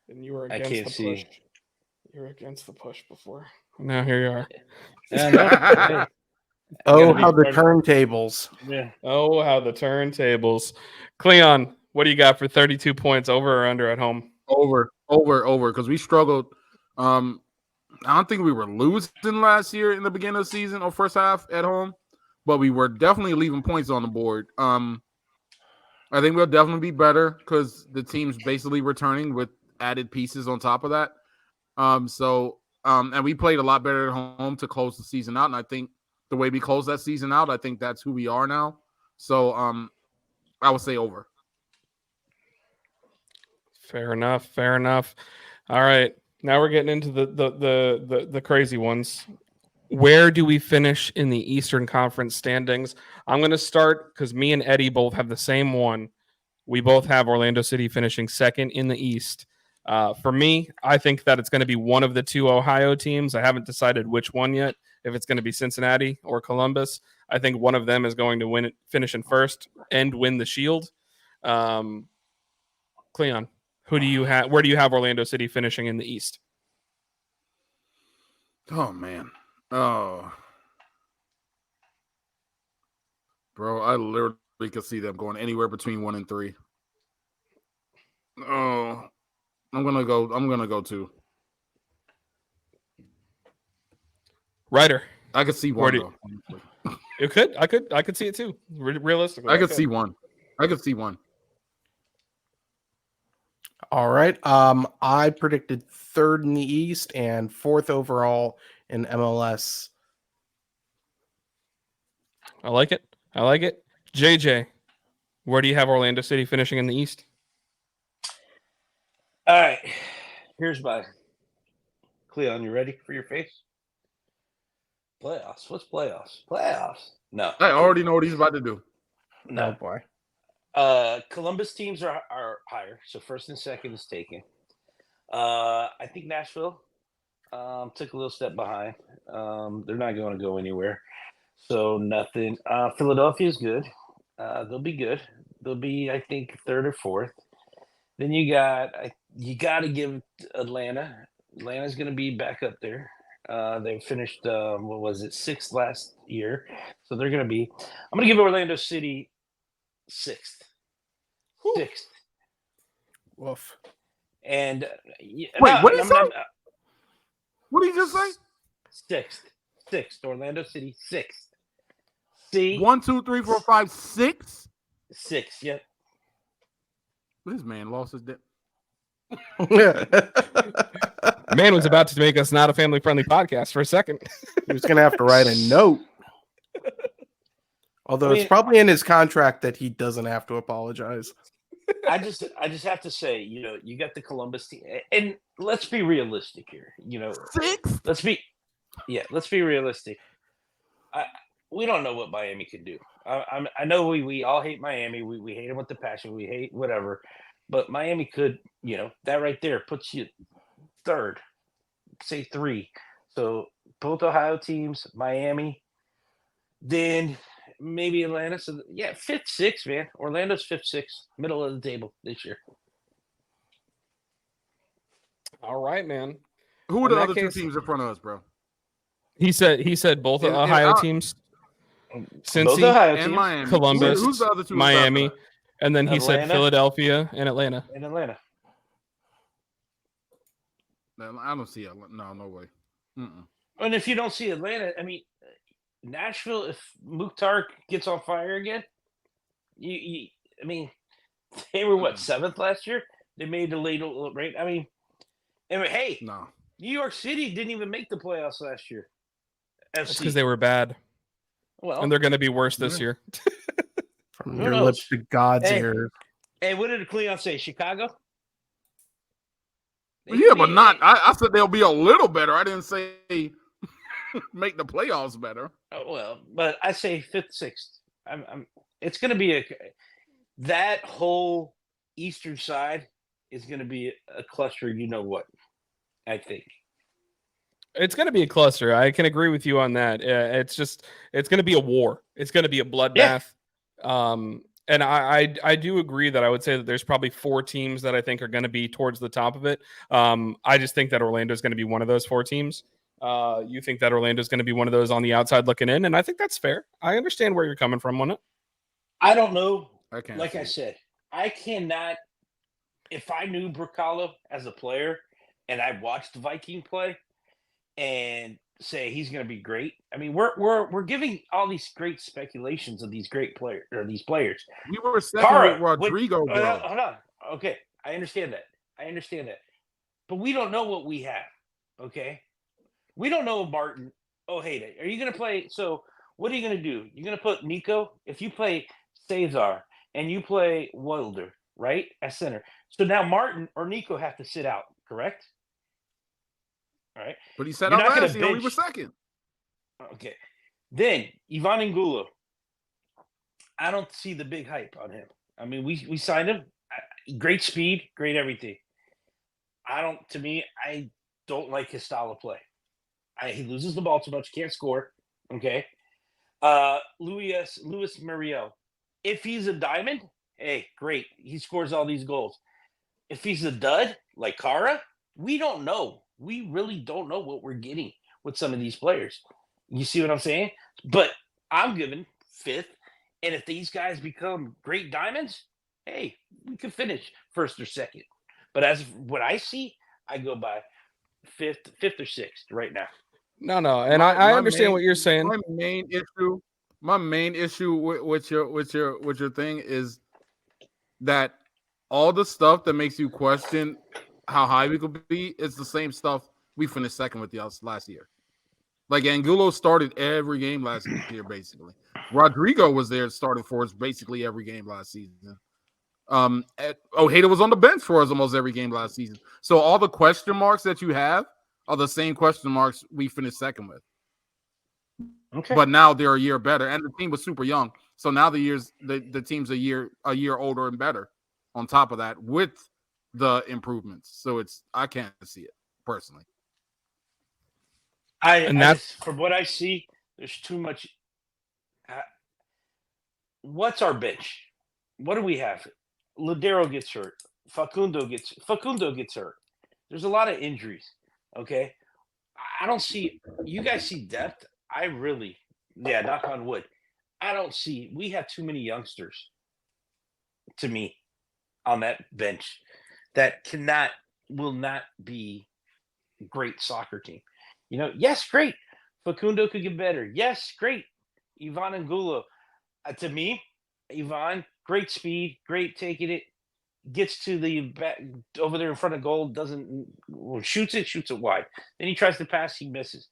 And you were I against can't the see. push. You were against the push before. Now here you are. Hey, Oh, be how the part turntables. yeah. Oh, how the turntables. Cleon, what do you got for 32 points over or under at home? Over, because we struggled. I don't think we were losing last year in the beginning of the season or first half at home, but we were definitely leaving points on the board. I think we'll definitely be better because the team's basically returning with added pieces on top of that. And we played a lot better at home to close the season out. And I think the way we close that season out, I think that's who we are now. So I would say over. Fair enough. Fair enough. All right. Now we're getting into the crazy ones. Where do we finish in the Eastern Conference standings? I'm going to start because me and Eddie both have the same one. We both have Orlando City finishing second in the East. For me, I think that it's going to be one of the two Ohio teams. I haven't decided which one yet, if it's going to be Cincinnati or Columbus. I think one of them is going to finish in first and win the Shield. Cleon, who do you have? Where do you have Orlando City finishing in the East? Oh, man. Oh. Bro, I literally could see them going anywhere between 1 and 3. Oh. I'm gonna go 2. Ryder. I could see 1 though. It could. I could see it too. Realistically. I could see 1. I could see 1. All right. I predicted third in the East and fourth overall in MLS. I like it. I like it. JJ, where do you have Orlando City finishing in the East? All right. Here's my Cleon. You ready for your face? Playoffs. What's playoffs? Playoffs. No. I already know what he's about to do. No. Oh boy. Columbus teams are higher, so first and second is taken. I think Nashville took a little step behind. They're not going to go anywhere, so nothing. Philadelphia is good. They'll be good. They'll be, I think, third or fourth. Then you got to give Atlanta. Atlanta's going to be back up there. They finished what was it, 6th last year, so they're going to be. I'm going to give Orlando City 6th. 6th. Woof. And wait, what did he say? What did he just say? 6th. Orlando City 6th. See, 1, 2, 3, 4, 5, 6. 6. Yep. This man lost his dip. Man was about to make us not a family-friendly podcast for a second. He was going to have to write a note. Although it's probably in his contract that he doesn't have to apologize. I just have to say, you got the Columbus team, and let's be realistic here. 6. Let's be realistic. We don't know what Miami can do. I know we all hate Miami. We hate them with the passion. We hate whatever, but Miami could, that right there puts you third, say 3. So both Ohio teams, Miami, then maybe Atlanta. So yeah, 5th, 6th, man. Orlando's 5th, 6th, middle of the table this year. All right, man. Who are the other 2 teams in front of us, bro? He said both Ohio teams. Cincy, both Ohio and teams, Miami. Columbus, Who's the other 2? Miami, and then he said Atlanta. Philadelphia and Atlanta. I don't see it. No way. Mm-mm. And if you don't see Atlanta, I mean, Nashville, if Mukhtar gets on fire again, I mean, they were what, 7th last year? They made the late right. I mean, hey, No. New York City didn't even make the playoffs last year. That's FC. because they were bad. Well, And they're going to be worse this year. From Who your knows? lips to God's Hey. ears. Hey, what did Cleon say? Chicago? Yeah, but not. I said they'll be a little better. I didn't say make the playoffs better. Oh, well, but I say 5th, 6th. It's going to be that whole eastern side is going to be a cluster. You know what? I think It's going to be a cluster. I can agree with you on that. It's going to be a war. It's going to be a bloodbath. And I do agree that I would say that there's probably 4 teams that I think are going to be towards the top of it. I just think that Orlando is going to be one of those 4 teams. You think that Orlando is going to be one of those on the outside looking in, and I think that's fair. I understand where you're coming from on it. I don't know. I said, I cannot. If I knew Brekalo as a player and I watched Viking play and say he's going to be great, I mean, we're giving all these great speculations of these great players or these players. We were second with Rodrigo, bro. Hold on. Okay, I understand that. But we don't know what we have. Okay, we don't know Martin Ojeda. Are you going to play? So what are you going to do? You're going to put Nico if you play Cesar and you play Wilder, right, at center. So now Martin or Nico have to sit out, correct? All right. But he said You're out not last gonna year we bench- were second. Okay. Then Ivan Angulo. I don't see the big hype on him. I mean, we signed him. Great speed, great everything. I don't like his style of play. He loses the ball too much, can't score. Okay. Luis Muriel. If he's a diamond, hey, great. He scores all these goals. If he's a dud, like Kara, we don't know. We really don't know what we're getting with some of these players. You see what I'm saying? But I'm giving 5th. And if these guys become great diamonds, hey, we could finish 1st or 2nd. But as what I see, I go by 5th or 6th right now. No. And I understand what you're saying. My main issue with your thing is that all the stuff that makes you question how high we could be is the same stuff we finished second with us last year. Like Angulo started every game last year, basically. Rodrigo was there starting for us basically every game last season. Ojeda was on the bench for us almost every game last season. So all the question marks that you have are the same question marks we finished second with. Okay. But now they're a year better, and the team was super young. So now the team's a year older and better. On top of that, with the improvements, so I can't see it personally. From what I see, there's too much. What's our bench? What do we have? Ladero gets hurt. Facundo gets hurt. There's a lot of injuries. Okay, I don't see. You guys see depth? Knock on wood. I don't see. We have too many youngsters. To me, on that bench, that will not be a great soccer team. Yes, great. Facundo could get better. Yes, great. Ivan Angulo. To me, Ivan, great speed, great taking it, gets to the back over there in front of goal, shoots it wide. Then he tries to pass, he misses.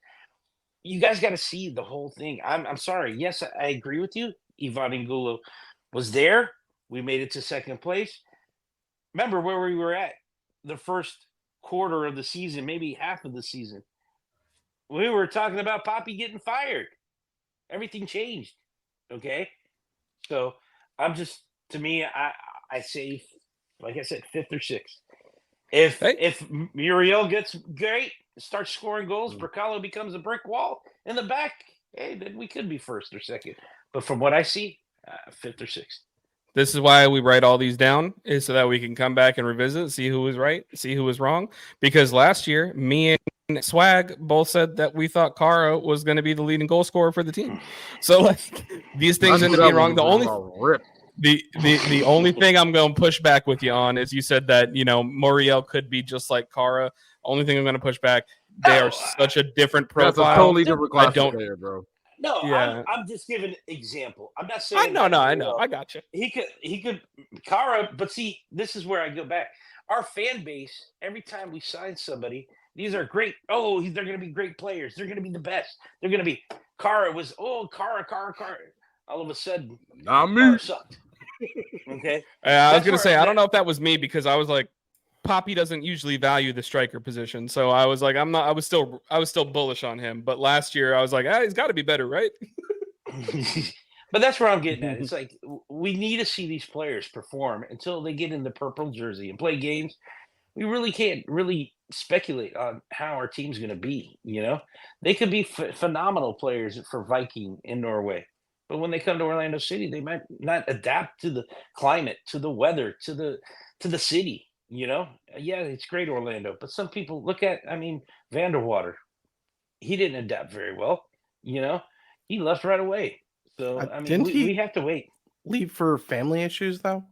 You guys got to see the whole thing. I'm sorry. Yes, I agree with you. Ivan Angulo was there. We made it to second place. Remember where we were at the first quarter of the season, maybe half of the season. We were talking about Poppy getting fired. Everything changed. Okay. So to me, I say, like I said, 5th or 6th. If Muriel gets great, starts scoring goals, Brekalo becomes a brick wall in the back, hey, then we could be 1st or 2nd. But from what I see, 5th or 6th. This is why we write all these down, is so that we can come back and revisit, see who was right, see who was wrong. Because last year, me and Swag both said that we thought Kara was going to be the leading goal scorer for the team. So these things ended up being wrong. The only thing I'm going to push back with you on is you said that Muriel could be just like Kara. Only thing I'm going to push back, they are such a different profile. That's a totally different class player, bro. No, Yeah. I'm just giving an example. I'm not I saying know, that, I you know. know, I got you. he could Kara, but see, this is where I go back. Our fan base, every time we sign somebody, these are great. Oh, they're going to be great players. They're going to be the best. They're going to be. Kara was Kara. All of a sudden, Not me. Kara sucked. Okay, I was That's gonna where say I that- don't know if that was me because I was like, Poppy doesn't usually value the striker position, so I was like, I'm not. I was still bullish on him, but last year I was like, he's got to be better, right? but that's where I'm getting at. It's like we need to see these players perform until they get in the purple jersey and play games. We really can't really speculate on how our team's going to be. You know, they could be phenomenal players for Viking in Norway, but when they come to Orlando City, they might not adapt to the climate, to the weather, to the city. You know, yeah, it's great Orlando, but some people look at. I mean, Vanderwater, he didn't adapt very well. You know, he left right away. So I mean, Didn't he we have to wait. leave for family issues though?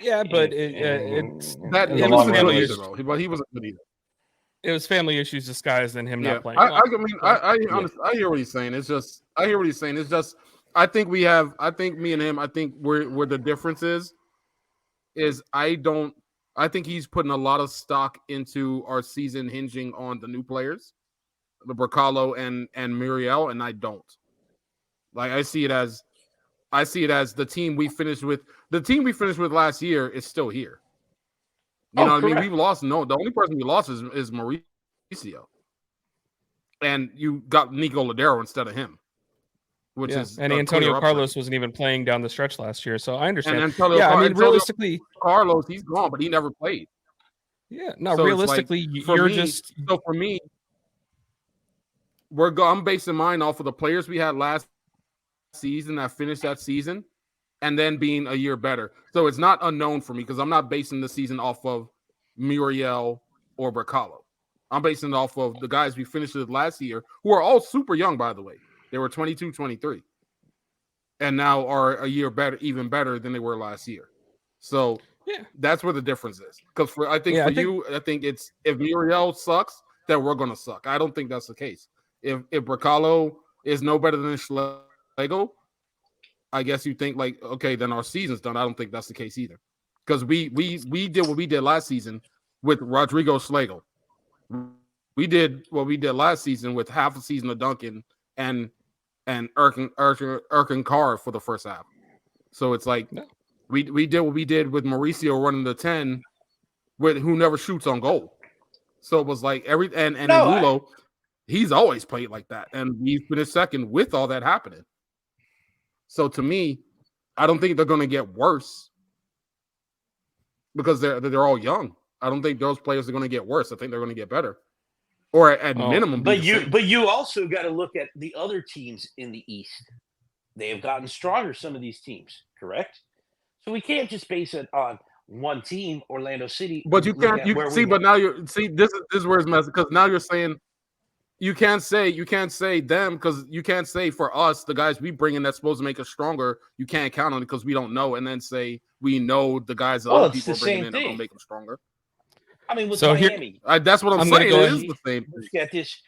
Yeah, but it's That in he the was long a run, good family leader issues. though. But he was a good leader. It was family issues disguised in him Yeah, not playing. I mean, I hear what he's saying. It's just I hear what he's saying. It's just I think me and him. I think where the difference is I think he's putting a lot of stock into our season hinging on the new players, the Brekalo and Muriel, and I don't. Like I see it as the team we finished with. The team we finished with last year is still here. You know what I mean? Correct. We've lost. No, the only person we lost is Mauricio, and you got Nico Ladero instead of him, which is and a Antonio clear Carlos upgrade. wasn't even playing down the stretch last year, so I understand. And Antonio, yeah, I mean, Antonio realistically, Carlos, he's gone, but he never played. yeah, no, So it's realistically, like, for you're me, just so for me, I'm basing mine off of the players we had last season that finished that season, and then being a year better. So it's not unknown for me because I'm not basing the season off of Muriel or Brekalo. I'm basing it off of the guys we finished with last year, who are all super young, by the way. They were 22, 23, and now are a year better, even better than they were last year. So yeah. that's where the difference is. Because I think it's if Muriel sucks, then we're gonna suck. I don't think that's the case. If Brekalo is no better than Schlegel, I guess you think like, okay, then our season's done. I don't think that's the case either. Because we did what we did last season with Rodrigo Schlegel. We did what we did last season with half a season of Duncan and Erkin Carr for the first half. So it's like we did what we did with Mauricio running the 10 who never shoots on goal. So it was like Angulo, he's always played like that. And he's finished second with all that happening. So to me, I don't think they're going to get worse because they're all young. I don't think those players are going to get worse. I think they're going to get better, or at minimum. But you also got to look at the other teams in the East. They have gotten stronger. Some of these teams, correct? So we can't just base it on one team, Orlando City. But you can't. You see, but now you're see. This is where it's messy because now you're saying you can't say them because you can't say for us the guys we bring in that's supposed to make us stronger. You can't count on it because we don't know, and then say we know the guys that other people are bringing in are going to make them stronger. I mean, with So Miami, that's what I'm saying. It is the same. Look at this,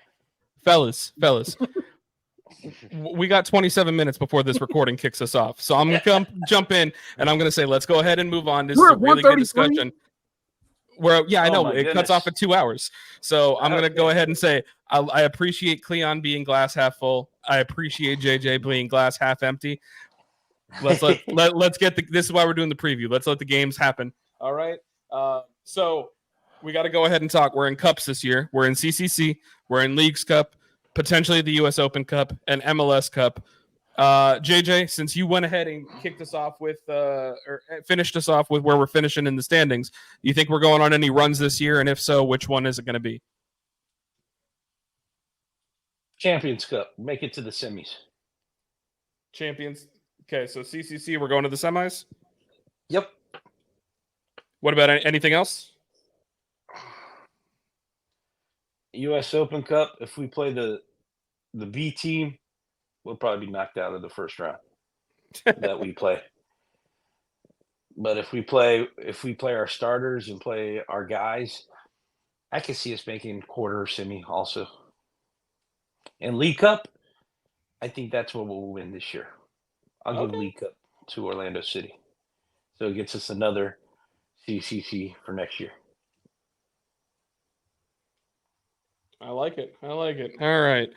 fellas. We got 27 minutes before this recording kicks us off, so I'm gonna jump in and I'm gonna say let's go ahead and move on. This is a really good discussion. I know it cuts off at 2 hours, so I'm gonna go ahead and say I appreciate Cleon being glass half full. I appreciate JJ being glass half empty. Let's get this is why we're doing the preview. Let's let the games happen. All right. So we got to go ahead and talk. We're in cups this year. We're in CCC. We're in Leagues Cup, potentially the U.S. Open Cup and MLS Cup. JJ, since you went ahead and kicked us off with or finished us off with where we're finishing in the standings, you think we're going on any runs this year? And if so, which one is it going to be? Champions Cup. Make it to the semis. Champions. Okay, so CCC, we're going to the semis? Yep. What about anything else? U.S. Open Cup. If we play the B team, we'll probably be knocked out of the first round that we play. But if we play our starters and play our guys, I can see us making quarter or semi also. And League Cup, I think that's what we'll win this year. I'll give League Cup to Orlando City. So it gets us another CCC for next year. I like it. All right.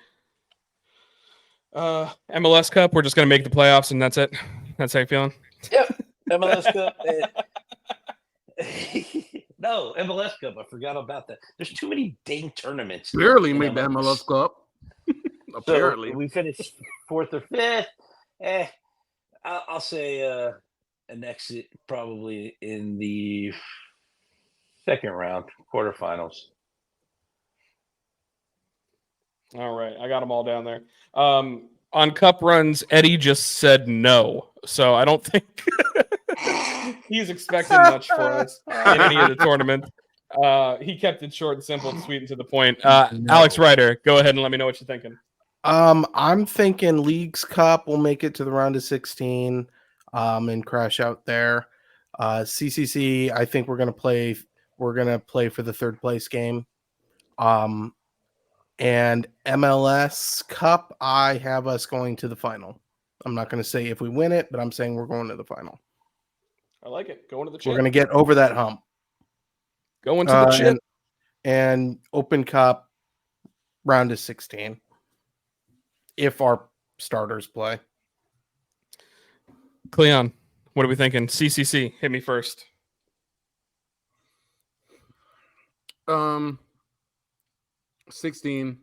MLS Cup, we're just going to make the playoffs, and that's it. That's how you feeling? Yep. MLS Cup. No, MLS Cup. I forgot about that. There's too many dang tournaments. Barely made the MLS Cup. Apparently. So we finished 4th or 5th. I'll say an exit probably in the second round, quarterfinals. All right. I got them all down there. On cup runs, Eddie just said no. So I don't think he's expecting much for us in any of the tournaments. He kept it short and simple, sweet and to the point. Alex Ryder, go ahead and let me know what you're thinking. I'm thinking Leagues Cup will make it to the round of 16 and crash out there. CCC, I think we're gonna play for the third place game. And MLS Cup, I have us going to the final. I'm not going to say if we win it, but I'm saying we're going to the final. I like it. Going to the chip. We're going to get over that hump. Going to the chip. And Open Cup, round of 16. If our starters play. Cleon, what are we thinking? CCC, hit me first. 16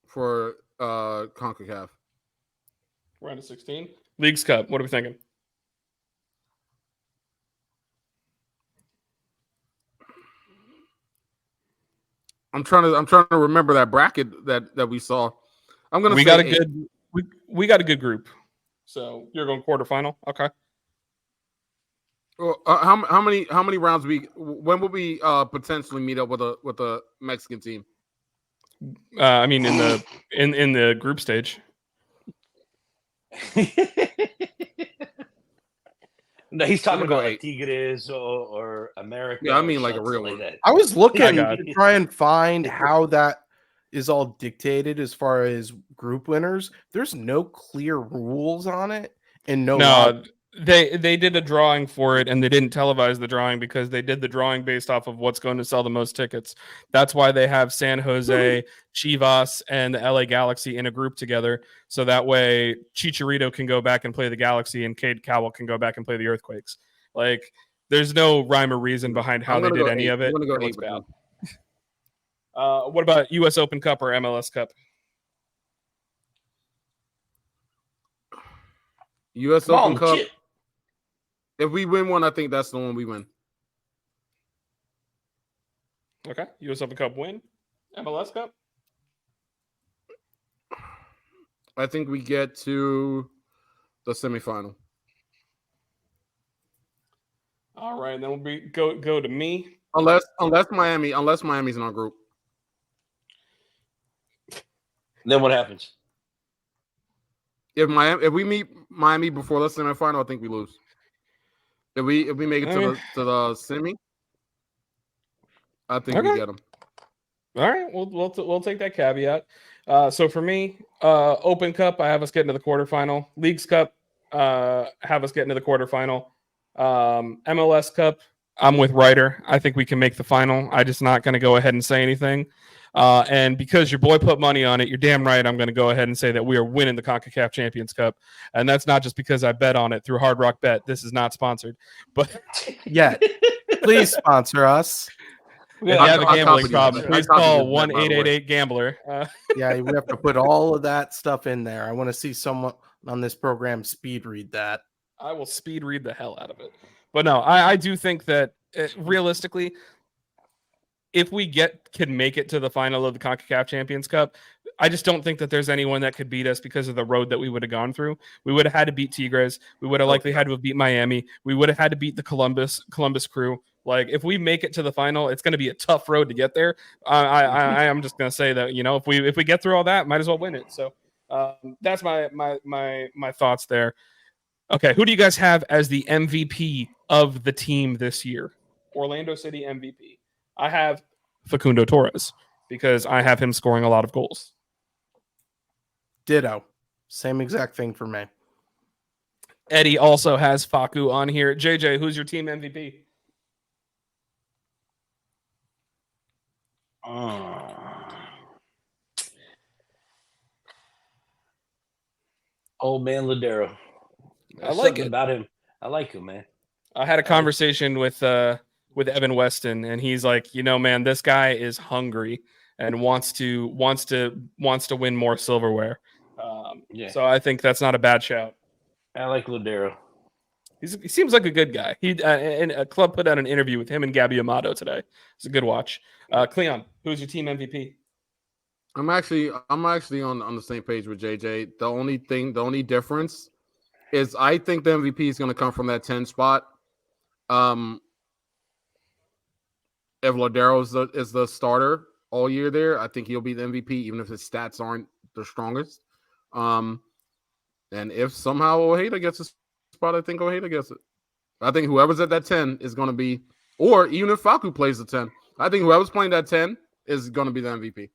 for CONCACAF. Round of 16. Leagues Cup, what are we thinking? I'm trying to remember that bracket that we saw. I'm gonna. We got a good group. So you're going quarterfinal, okay? Well, how many rounds when will we potentially meet up with a Mexican team? I mean, in the group stage. No, he's talking about like Tigres or America. Yeah, I mean like a real one. Like I was looking to try and find how that is all dictated as far as group winners. There's no clear rules on it, and they did a drawing for it, and they didn't televise the drawing because they did the drawing based off of what's going to sell the most tickets. That's why they have San Jose, Chivas, and the LA Galaxy in a group together, so that way Chicharito can go back and play the Galaxy, and Cade Cowell can go back and play the Earthquakes. Like, there's no rhyme or reason behind how they did any of it. I'm gonna go It looks 8 bad. What about US Open Cup or MLS Cup? US Open Cup. If we win one, I think that's the one we win. Okay. US Open Cup win. MLS Cup? I think we get to the semifinal. All right. Then we'll go to me. Unless Miami's in our group. Then what happens? If we meet Miami before the semifinal, I think we lose. If we make it to the semi, I think we get them. All right, we'll take that caveat. So for me, Open Cup, I have us getting to the quarterfinal. Leagues Cup, have us getting to the quarterfinal. MLS Cup, I'm with Ryder. I think we can make the final. I'm just not going to go ahead and say anything. And because your boy put money on it, you're damn right I'm going to go ahead and say that we are winning the CONCACAF Champions Cup. And that's not just because I bet on it through Hard Rock Bet. This is not sponsored. But yeah, please sponsor us. If you have a gambling problem, please call 1-888-GAMBLER. Yeah, we have to put all of that stuff in there. I want to see someone on this program speed read that. I will speed read the hell out of it. But no, I do think that realistically, if we can make it to the final of the CONCACAF Champions Cup, I just don't think that there's anyone that could beat us because of the road that we would have gone through. We would have had to beat Tigres. We would have likely had to have beat Miami. We would have had to beat the Columbus Crew. Like, if we make it to the final, it's going to be a tough road to get there. I am just going to say that, if we get through all that, might as well win it. So that's my thoughts there. Okay, who do you guys have as the MVP of the team this year? Orlando City MVP. I have Facundo Torres because I have him scoring a lot of goals. Ditto. Same exact thing for me. Eddie also has Facu on here. JJ, who's your team MVP? Old man Ladero. I like Something it about him. I like him, man. I had a conversation with Evan Weston, and he's like, man, this guy is hungry and wants to win more silverware. So I think that's not a bad shout. I like Ladero. He seems like a good guy. And a club put out an interview with him and Gabby Amato today. It's a good watch. Cleon, who's your team MVP? I'm actually on the same page with JJ. The only difference is I think the MVP is going to come from that 10 spot. If Ladero is the starter all year there, I think he'll be the MVP, even if his stats aren't the strongest. And if somehow Ojeda gets a spot, I think Ojeda gets it. I think whoever's at that 10 is going to be, or even if Facu plays the 10, I think whoever's playing that 10 is going to be the MVP.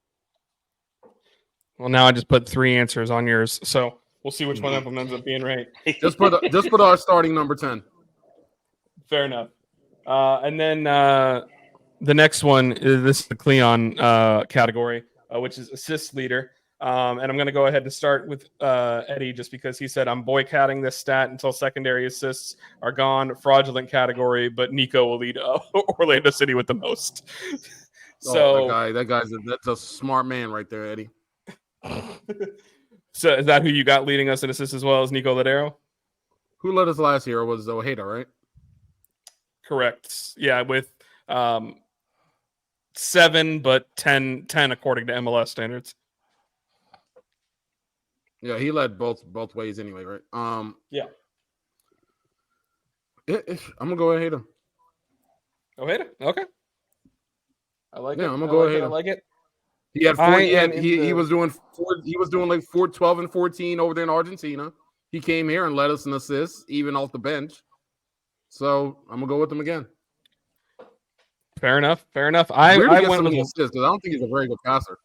Well, now I just put 3 answers on yours, so we'll see which one of them ends up being right. Just put our starting number 10. Fair enough. And then the next one is this is the Cleon category, which is assist leader. And I'm going to go ahead and start with Eddie just because he said I'm boycotting this stat until secondary assists are gone. Fraudulent category, but Nico will lead Orlando City with the most. So that's a smart man right there, Eddie. So is that who you got leading us in assists as well as Nico Ladero? Who led us last year was Ojeda, right? Correct. Yeah, with 7, but 10 according to MLS standards. Yeah, he led both ways anyway, right? Yeah. I'm gonna go Ojeda. Ojeda? Okay. I like it. I'm gonna go Ojeda. I like it. He had 4. He was doing 12 and 14 over there in Argentina. He came here and led us an assist, even off the bench. So I'm gonna go with him again. Fair enough. I went with assists because I don't think he's a very good passer.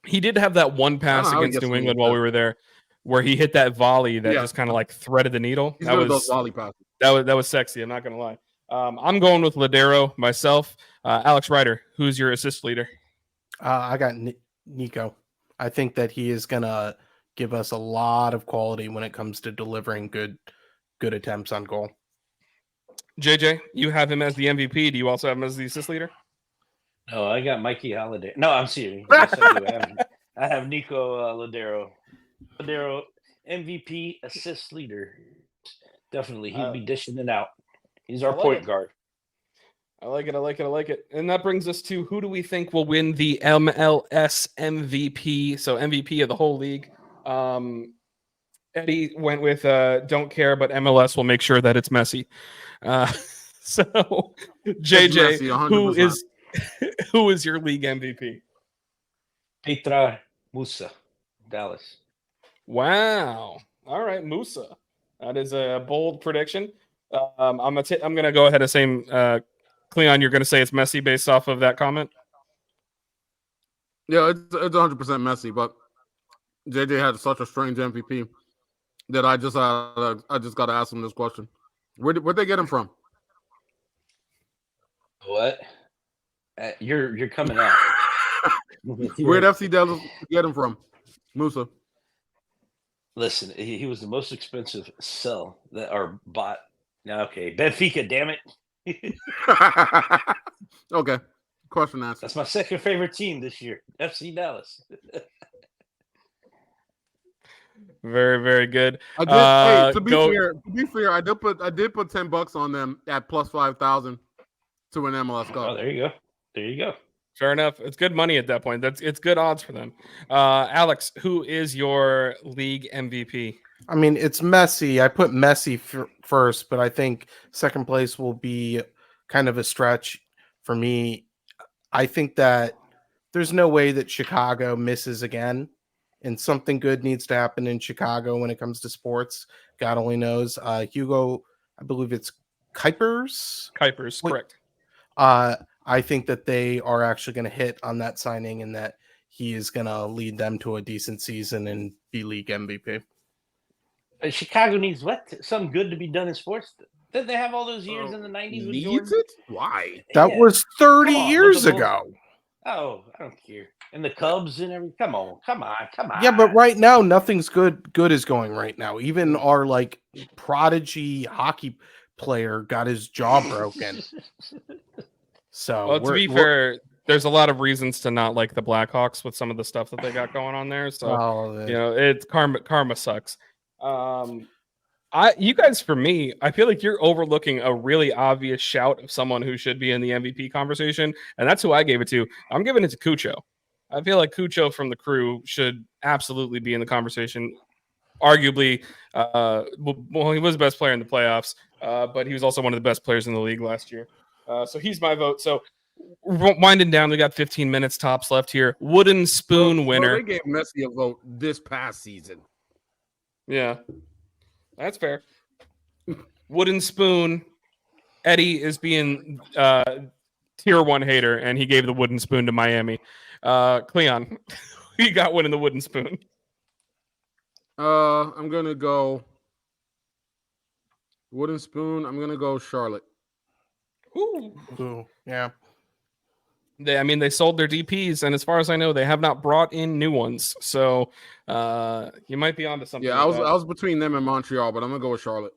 He did have that one pass against New England while we were there, where he hit that volley that just kind of like threaded the needle. He's one of those volley passes. That was sexy. I'm not gonna lie. I'm going with Ladero myself. Alex Ryder, who's your assist leader? I got Nico. I think that he is gonna give us a lot of quality when it comes to delivering good attempts on goal. JJ, you have him as the MVP. Do you also have him as the assist leader? No, I got Mikey Holiday. No, I'm serious. Yes, I do. I have Nico Ladero. Ladero, MVP, assist leader. Definitely. He'd be dishing it out. He's our point guard. I like it. And that brings us to who do we think will win the MLS MVP? So MVP of the whole league. Eddie went with don't care, but MLS will make sure that it's Messi. So JJ, Messi, who is your league MVP? Petra Musa, Dallas. Wow. All right, Musa. That is a bold prediction. I'm gonna go ahead and say Cleon, you're gonna say it's Messi based off of that comment? Yeah, it's 100% Messi, but JJ had such a strange MVP that I just got to ask him this question. Where'd they get him from? What? You're coming out. Where'd FC Dallas get him from? Musa. Listen, he was the most expensive sell that are bought. Okay, Benfica, damn it. Okay, question answered. That's my second favorite team this year, FC Dallas. Very, very good. To be fair, I did put $10 on them at plus 5,000 to an MLS Cup. Oh, there you go. Fair enough. It's good money at that point. It's good odds for them. Alex, who is your league MVP? I mean, it's Messi. I put Messi first, but I think second place will be kind of a stretch for me. I think that there's no way that Chicago misses again, and something good needs to happen in Chicago when it comes to sports. God only knows. Hugo, I believe it's Kuipers, correct. I think that they are actually going to hit on that signing and that he is going to lead them to a decent season and be league MVP. Chicago needs what? Something good to be done in sports. Did they have all those years in the 90s? With Needs Jordan? it? Why? That Yeah. was 30 Come on, years look at those- ago. Oh, I don't care. And the Cubs and everything. Come on. Yeah, but right now nothing's good is going right now. Even our like prodigy hockey player got his jaw broken. So Well, to be fair, there's a lot of reasons to not like the Blackhawks with some of the stuff that they got going on there. So it's karma sucks. You guys, for me, I feel like you're overlooking a really obvious shout of someone who should be in the MVP conversation, and that's who I gave it to. I'm giving it to Cucho. I feel like Cucho from the Crew should absolutely be in the conversation. Arguably, he was the best player in the playoffs, but he was also one of the best players in the league last year. So he's my vote. So winding down, we got 15 minutes tops left here. Wooden spoon winner. They gave Messi a vote this past season. Yeah. That's fair. Wooden spoon. Eddie is being tier 1 hater, and he gave the wooden spoon to Miami. Cleon, he got winning the wooden spoon. I'm gonna go wooden spoon. I'm gonna go Charlotte. Ooh, yeah. They sold their DPs, and as far as I know, they have not brought in new ones. So you might be onto something. Yeah, I was between them and Montreal, but I'm gonna go with Charlotte.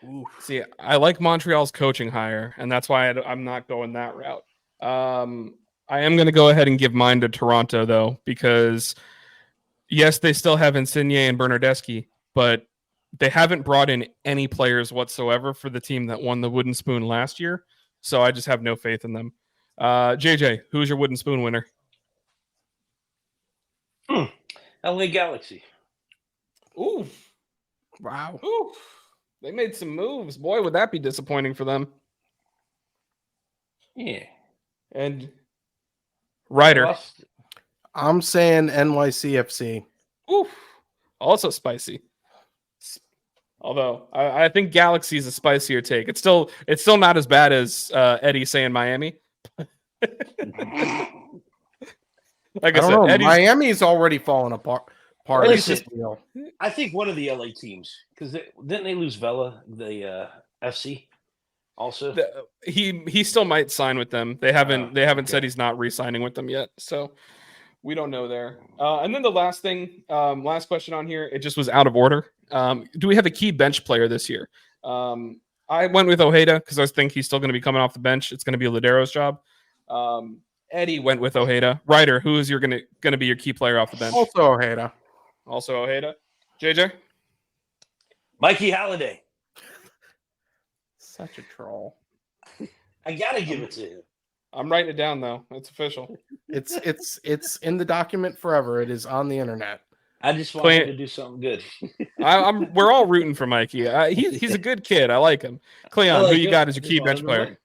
Ooh. See, I like Montreal's coaching hire, and that's why I'm not going that route. I am going to go ahead and give mine to Toronto, though, because yes, they still have Insigne and Bernardeschi, but they haven't brought in any players whatsoever for the team that won the wooden spoon last year. So I just have no faith in them. JJ, who's your wooden spoon winner? LA Galaxy. Ooh. Wow. Ooh. They made some moves. Boy, would that be disappointing for them. Yeah. And Ryder. I'm saying NYCFC. Ooh. Also spicy. Although I think Galaxy is a spicier take. It's still not as bad as Eddie saying Miami. Like I said, Miami's already fallen apart. I think one of the LA teams, because didn't they lose Vela, the FC, also? He still might sign with them. They haven't said he's not re-signing with them yet, so we don't know there. And then the last thing, last question on here, it just was out of order. Do we have a key bench player this year? I went with Ojeda because I think he's still going to be coming off the bench. It's going to be Ladero's job. Eddie went with Ojeda. Ryder, who is going to be your key player off the bench? Also Ojeda. JJ? Mikey Halliday. Such a troll. I gotta give it to him. I'm writing it down though. It's official. It's in the document forever. It is on the internet. I just want him to do something good. We're all rooting for Mikey. He's a good kid. I like him. Cleon, who you got as your key bench player?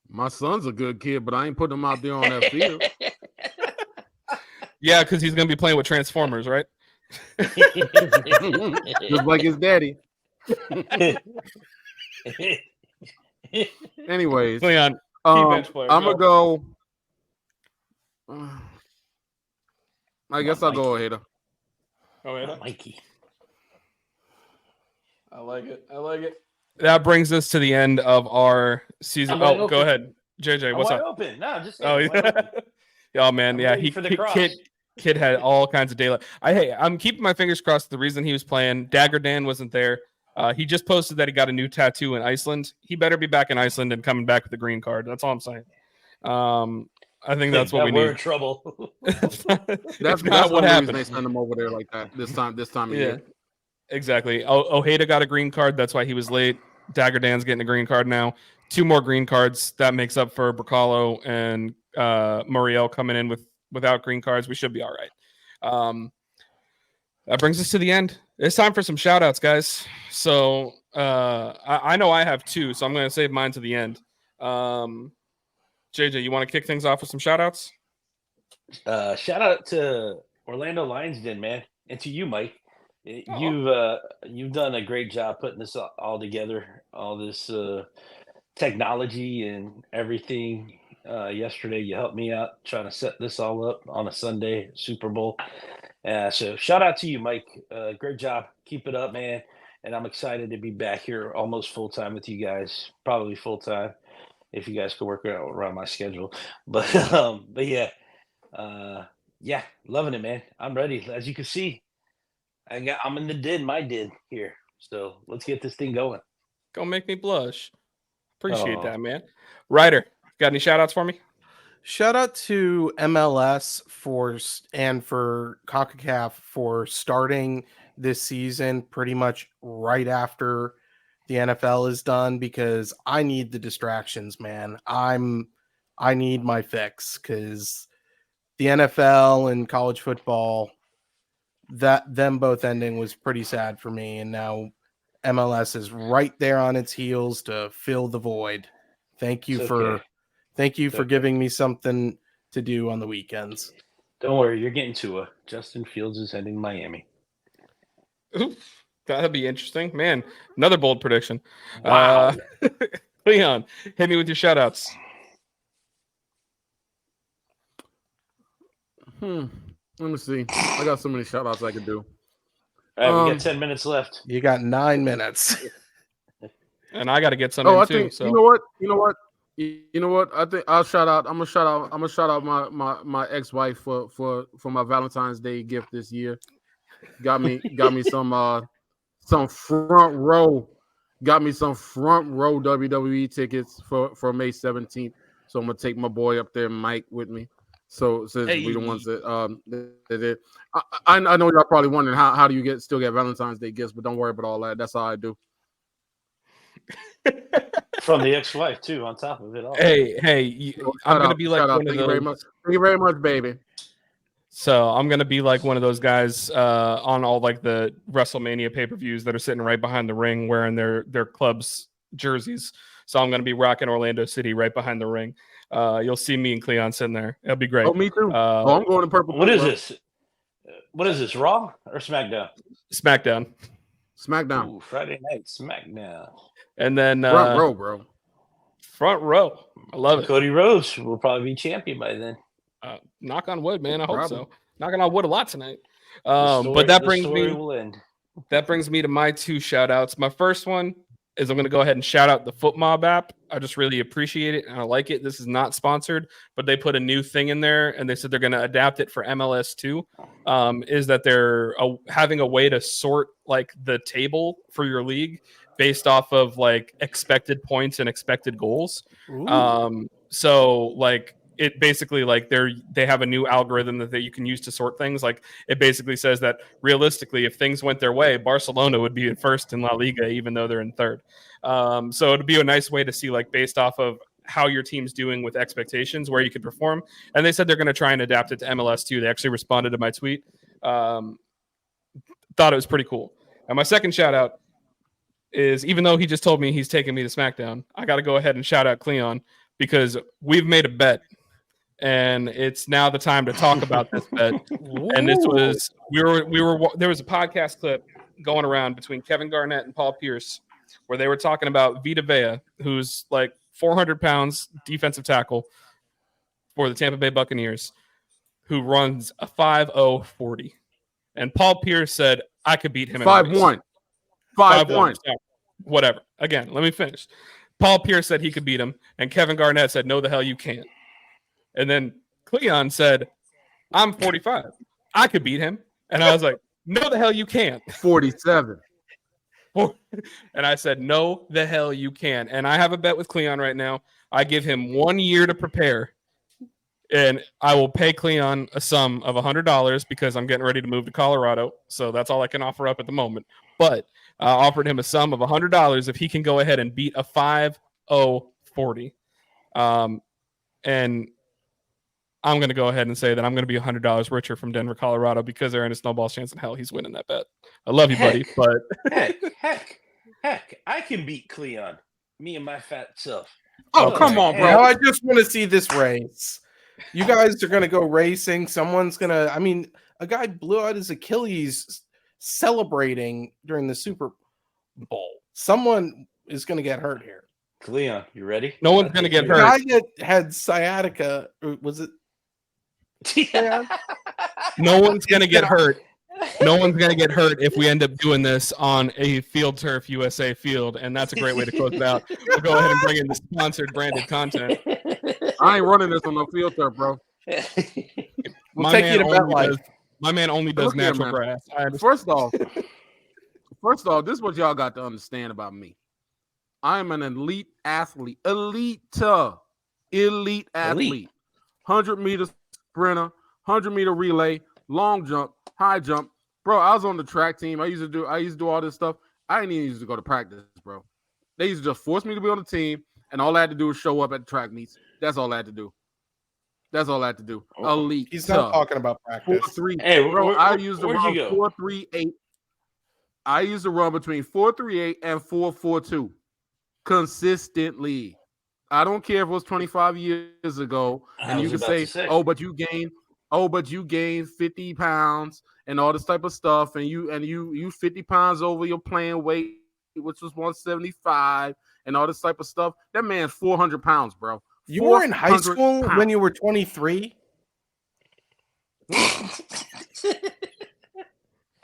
My son's a good kid, but I ain't putting him out there on that field. Yeah, because he's going to be playing with Transformers, right? Just like his daddy. Anyways, Leon, I'm gonna go. I guess I'll go Ojeda. Mikey. I like it. That brings us to the end of our season. Oh, go ahead, JJ. What's up? Open. No, just oh man, yeah. Kid had all kinds of daylight. I'm keeping my fingers crossed. The reason he was playing, Dagger Dan wasn't there. He just posted that he got a new tattoo in Iceland. He better be back in Iceland and coming back with a green card. That's all I'm saying. I think that's what we need. We're in trouble. That's what happened. They send him over there like that this time of year. Exactly. Ojeda got a green card. That's why he was late. Dagger Dan's getting a green card now. 2 more green cards. That makes up for Brekalo and Muriel coming in without green cards. We should be all right. That brings us to the end. It's time for some shout outs, guys. So I know I have 2, so I'm going to save mine to the end. JJ, you want to kick things off with some shout outs? Shout out to Orlando Lions Den, man. And to you, Mike. You've done a great job putting this all together, all this technology and everything. yesterday. You helped me out trying to set this all up on a Sunday Super Bowl. So shout out to you, Mike. Great job. Keep it up, man. And I'm excited to be back here almost full time with you guys. Probably full time if you guys could work around my schedule. But yeah, yeah, loving it, man. I'm ready. As you can see, I'm in my den here. So let's get this thing going. Gonna make me blush. Appreciate that, man. Ryder, got any shout outs for me? Shout out to MLS for CONCACAF for starting this season pretty much right after the NFL is done, because I need the distractions, man. I need my fix, because the NFL and college football, them both ending was pretty sad for me, and now MLS is right there on its heels to fill the void. Thank you for giving me something to do on the weekends. Don't worry, you're getting to Justin Fields is heading Miami. Ooh, that'd be interesting, man. Another bold prediction. Wow. Leon, hit me with your shout outs. Let me see. I got so many shout outs I could do. All right, we got 10 minutes left. You got 9 minutes. And I got to get some I too. think, So you know what? I think I'll shout out. I'm gonna shout out my ex-wife for my Valentine's Day gift this year. Got me some front row. Got me some front row WWE tickets for May 17th. So I'm gonna take my boy up there, Mike, with me. So since we the ones that I know y'all probably wondering how do you still get Valentine's Day gifts, but don't worry about all that. That's how I do. From the ex-wife too, on top of it all. Hey, I'm gonna be like one of those. Thank you very much, baby. So I'm gonna be like one of those guys on all like the WrestleMania pay-per-views that are sitting right behind the ring wearing their club's jerseys. So I'm gonna be rocking Orlando City right behind the ring. You'll see me and Cleon sitting there. It'll be great. Oh, me too. I'm going to purple. What is this? What is this? Raw or SmackDown? SmackDown. SmackDown. Ooh, Friday night SmackDown. And then front row, bro. Front row. I love it. Cody Rhodes will probably be champion by then. Knock on wood, man. I hope Probably. so. Knocking on wood a lot tonight. But that brings me to my 2 shout outs. My first one is I'm going to go ahead and shout out the FootMob app. I just really appreciate it and I like it. This is not sponsored, but they put a new thing in there and they said they're going to adapt it for MLS too. Is that they're having a way to sort like the table for your league based off of like expected points and expected goals. So like it basically like they have a new algorithm that you can use to sort things. Like it basically says that realistically, if things went their way, Barcelona would be in first in La Liga, even though they're in third. So it'd be a nice way to see like based off of how your team's doing with expectations, where you could perform. And they said they're going to try and adapt it to MLS too. They actually responded to my tweet. Thought it was pretty cool. And my second shout out is, even though he just told me he's taking me to SmackDown, I got to go ahead and shout out Cleon because we've made a bet. And it's now the time to talk about this bet. And this was there was a podcast clip going around between Kevin Garnett and Paul Pierce where they were talking about Vita Vea, who's like 400 pounds defensive tackle for the Tampa Bay Buccaneers, who runs a 5.040. And Paul Pierce said, I could beat him in 5-1. 5-1. Whatever. Again, let me finish. Paul Pierce said he could beat him, and Kevin Garnett said, no, the hell you can't. And then Cleon said, I'm 45. I could beat him. And I was like, no, the hell you can't. 47. And I said, no, the hell you can. And I have a bet with Cleon right now. I give him 1 year to prepare. And I will pay Cleon a sum of $100 because I'm getting ready to move to Colorado. So that's all I can offer up at the moment. But I offered him a sum of $100 if he can go ahead and beat a 5.040. And I'm going to go ahead and say that I'm going to be $100 richer from Denver, Colorado, because there ain't a snowball's chance in hell he's winning that bet. I love you, buddy. But heck, I can beat Cleon. Me and my fat self. Oh, come on, bro. Now I just want to see this race. You guys are going to go racing. Someone's going to, I mean, a guy blew out his Achilles celebrating during the Super Bowl. Someone is going to get hurt here. Leon, you ready? No one's gonna get The hurt. guy that had sciatica, was it? No one's gonna get hurt. No one's gonna get hurt if we end up doing this on a Field Turf USA field, and that's a great way to close it out. We'll go ahead and bring in the sponsored branded content. I ain't running this on no field turf, bro. We'll take you to MetLife. My man only does Look here, natural man. grass. First off, this is what y'all got to understand about me. I am an elite athlete. Elite athlete. 100-meter sprinter, 100-meter relay, long jump, high jump. Bro, I was on the track team. I used to do all this stuff. I didn't even used to go to practice, bro. They used to just force me to be on the team, and all I had to do was show up at the track meets. That's all I had to do. Elite. He's not talking about practice. 4.3. Hey, Bro, I used to where'd run you go? 4.38. I used to run between 4.38 and 4.42 consistently. I don't care if it was 25 years ago, and you can say, "Oh, but you gained 50 pounds and all this type of stuff, and you 50 pounds over your playing weight, which was 175, and all this type of stuff." That man's 400 pounds, bro. You were in high 400 school pounds. when you were 23?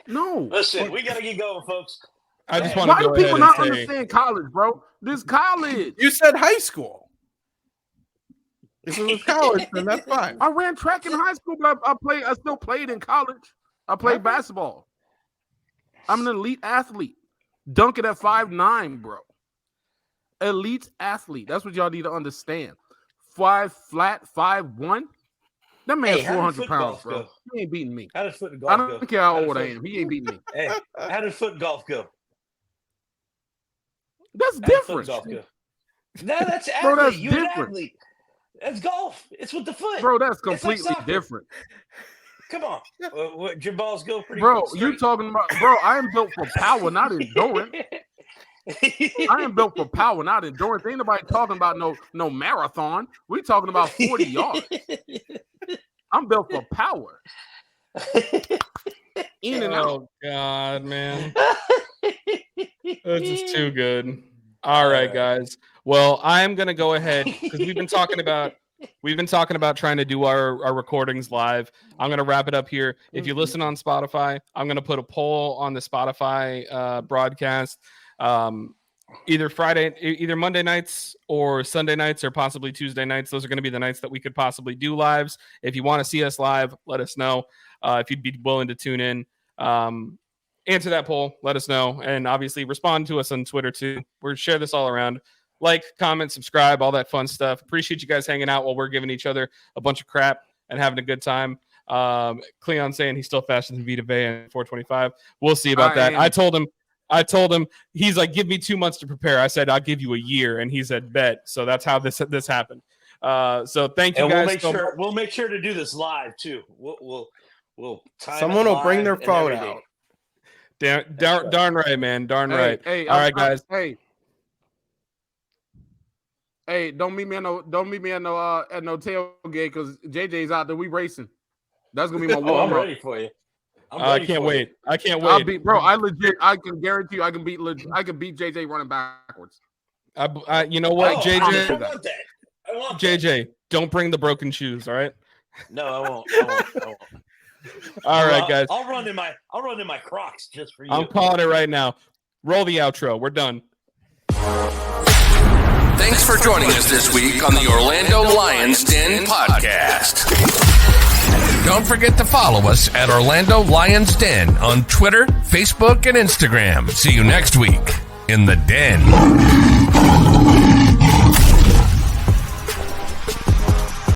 No. Listen, we gotta get going, folks. I just want Why to do go people ahead not and say, understand college, bro? This college. You said high school. If it was college, then that's fine. I ran track in high school, but I still played in college. I played basketball. I'm an elite athlete. Duncan at 5'9", bro. Elite athlete. That's what y'all need to understand. 5 flat, 5'1". That man's 400 pounds, bro. Go? He ain't beating me. How did foot I golf don't go? care how old I am. He ain't beating me. Hey, how did foot golf go? That's How did different. foot golf go? No, that's athlete. Bro, that's You're an different. athlete. That's golf. It's with the foot. Bro, that's It's like completely soccer. different. Come on. What, your balls go pretty Bro, straight. you talking about, bro, I am built for power, not endurance. I am built for power, not endurance. Ain't nobody talking about no marathon. We talking about 40 yards. I'm built for power. In and out. oh God, man, this is too good. All right, guys. Well, I'm gonna go ahead because we've been talking about trying to do our recordings live. I'm gonna wrap it up here. If you listen on Spotify, I'm gonna put a poll on the Spotify broadcast. Either Monday nights or Sunday nights or possibly Tuesday nights. Those are going to be the nights that we could possibly do lives. If you want to see us live, let us know. If you'd be willing to tune in, answer that poll, let us know. And obviously respond to us on Twitter too. We're share this all around. Like, comment, subscribe, all that fun stuff. Appreciate you guys hanging out while we're giving each other a bunch of crap and having a good time. Cleon saying he's still faster than Vita Vea and 425. We'll see about that. I told him, he's like, give me 2 months to prepare. I said, I'll give you a year. And he said, bet. So that's how this happened. So thank you And guys. we'll make sure to do this live too. We'll time Someone it will bring live their and phone everything. out. Darn right, man. Darn right. Hey, all right, guys. Hey, don't meet me at no tailgate because JJ's out there. We racing. That's gonna be my Oh, warm I'm up. ready for you. I can't wait. I can't I'll wait. beat, bro. I can guarantee you, I can beat JJ running backwards. You know what, I JJ? want that. I want that. JJ, don't bring the broken shoes. All right. No, I won't. All right, guys. I'll run in my Crocs just for you. I'm calling it right now. Roll the outro. We're done. Thanks for joining us this week on the Orlando Lions Den podcast. Don't forget to follow us at Orlando Lions Den on Twitter, Facebook, and Instagram. See you next week in the Den.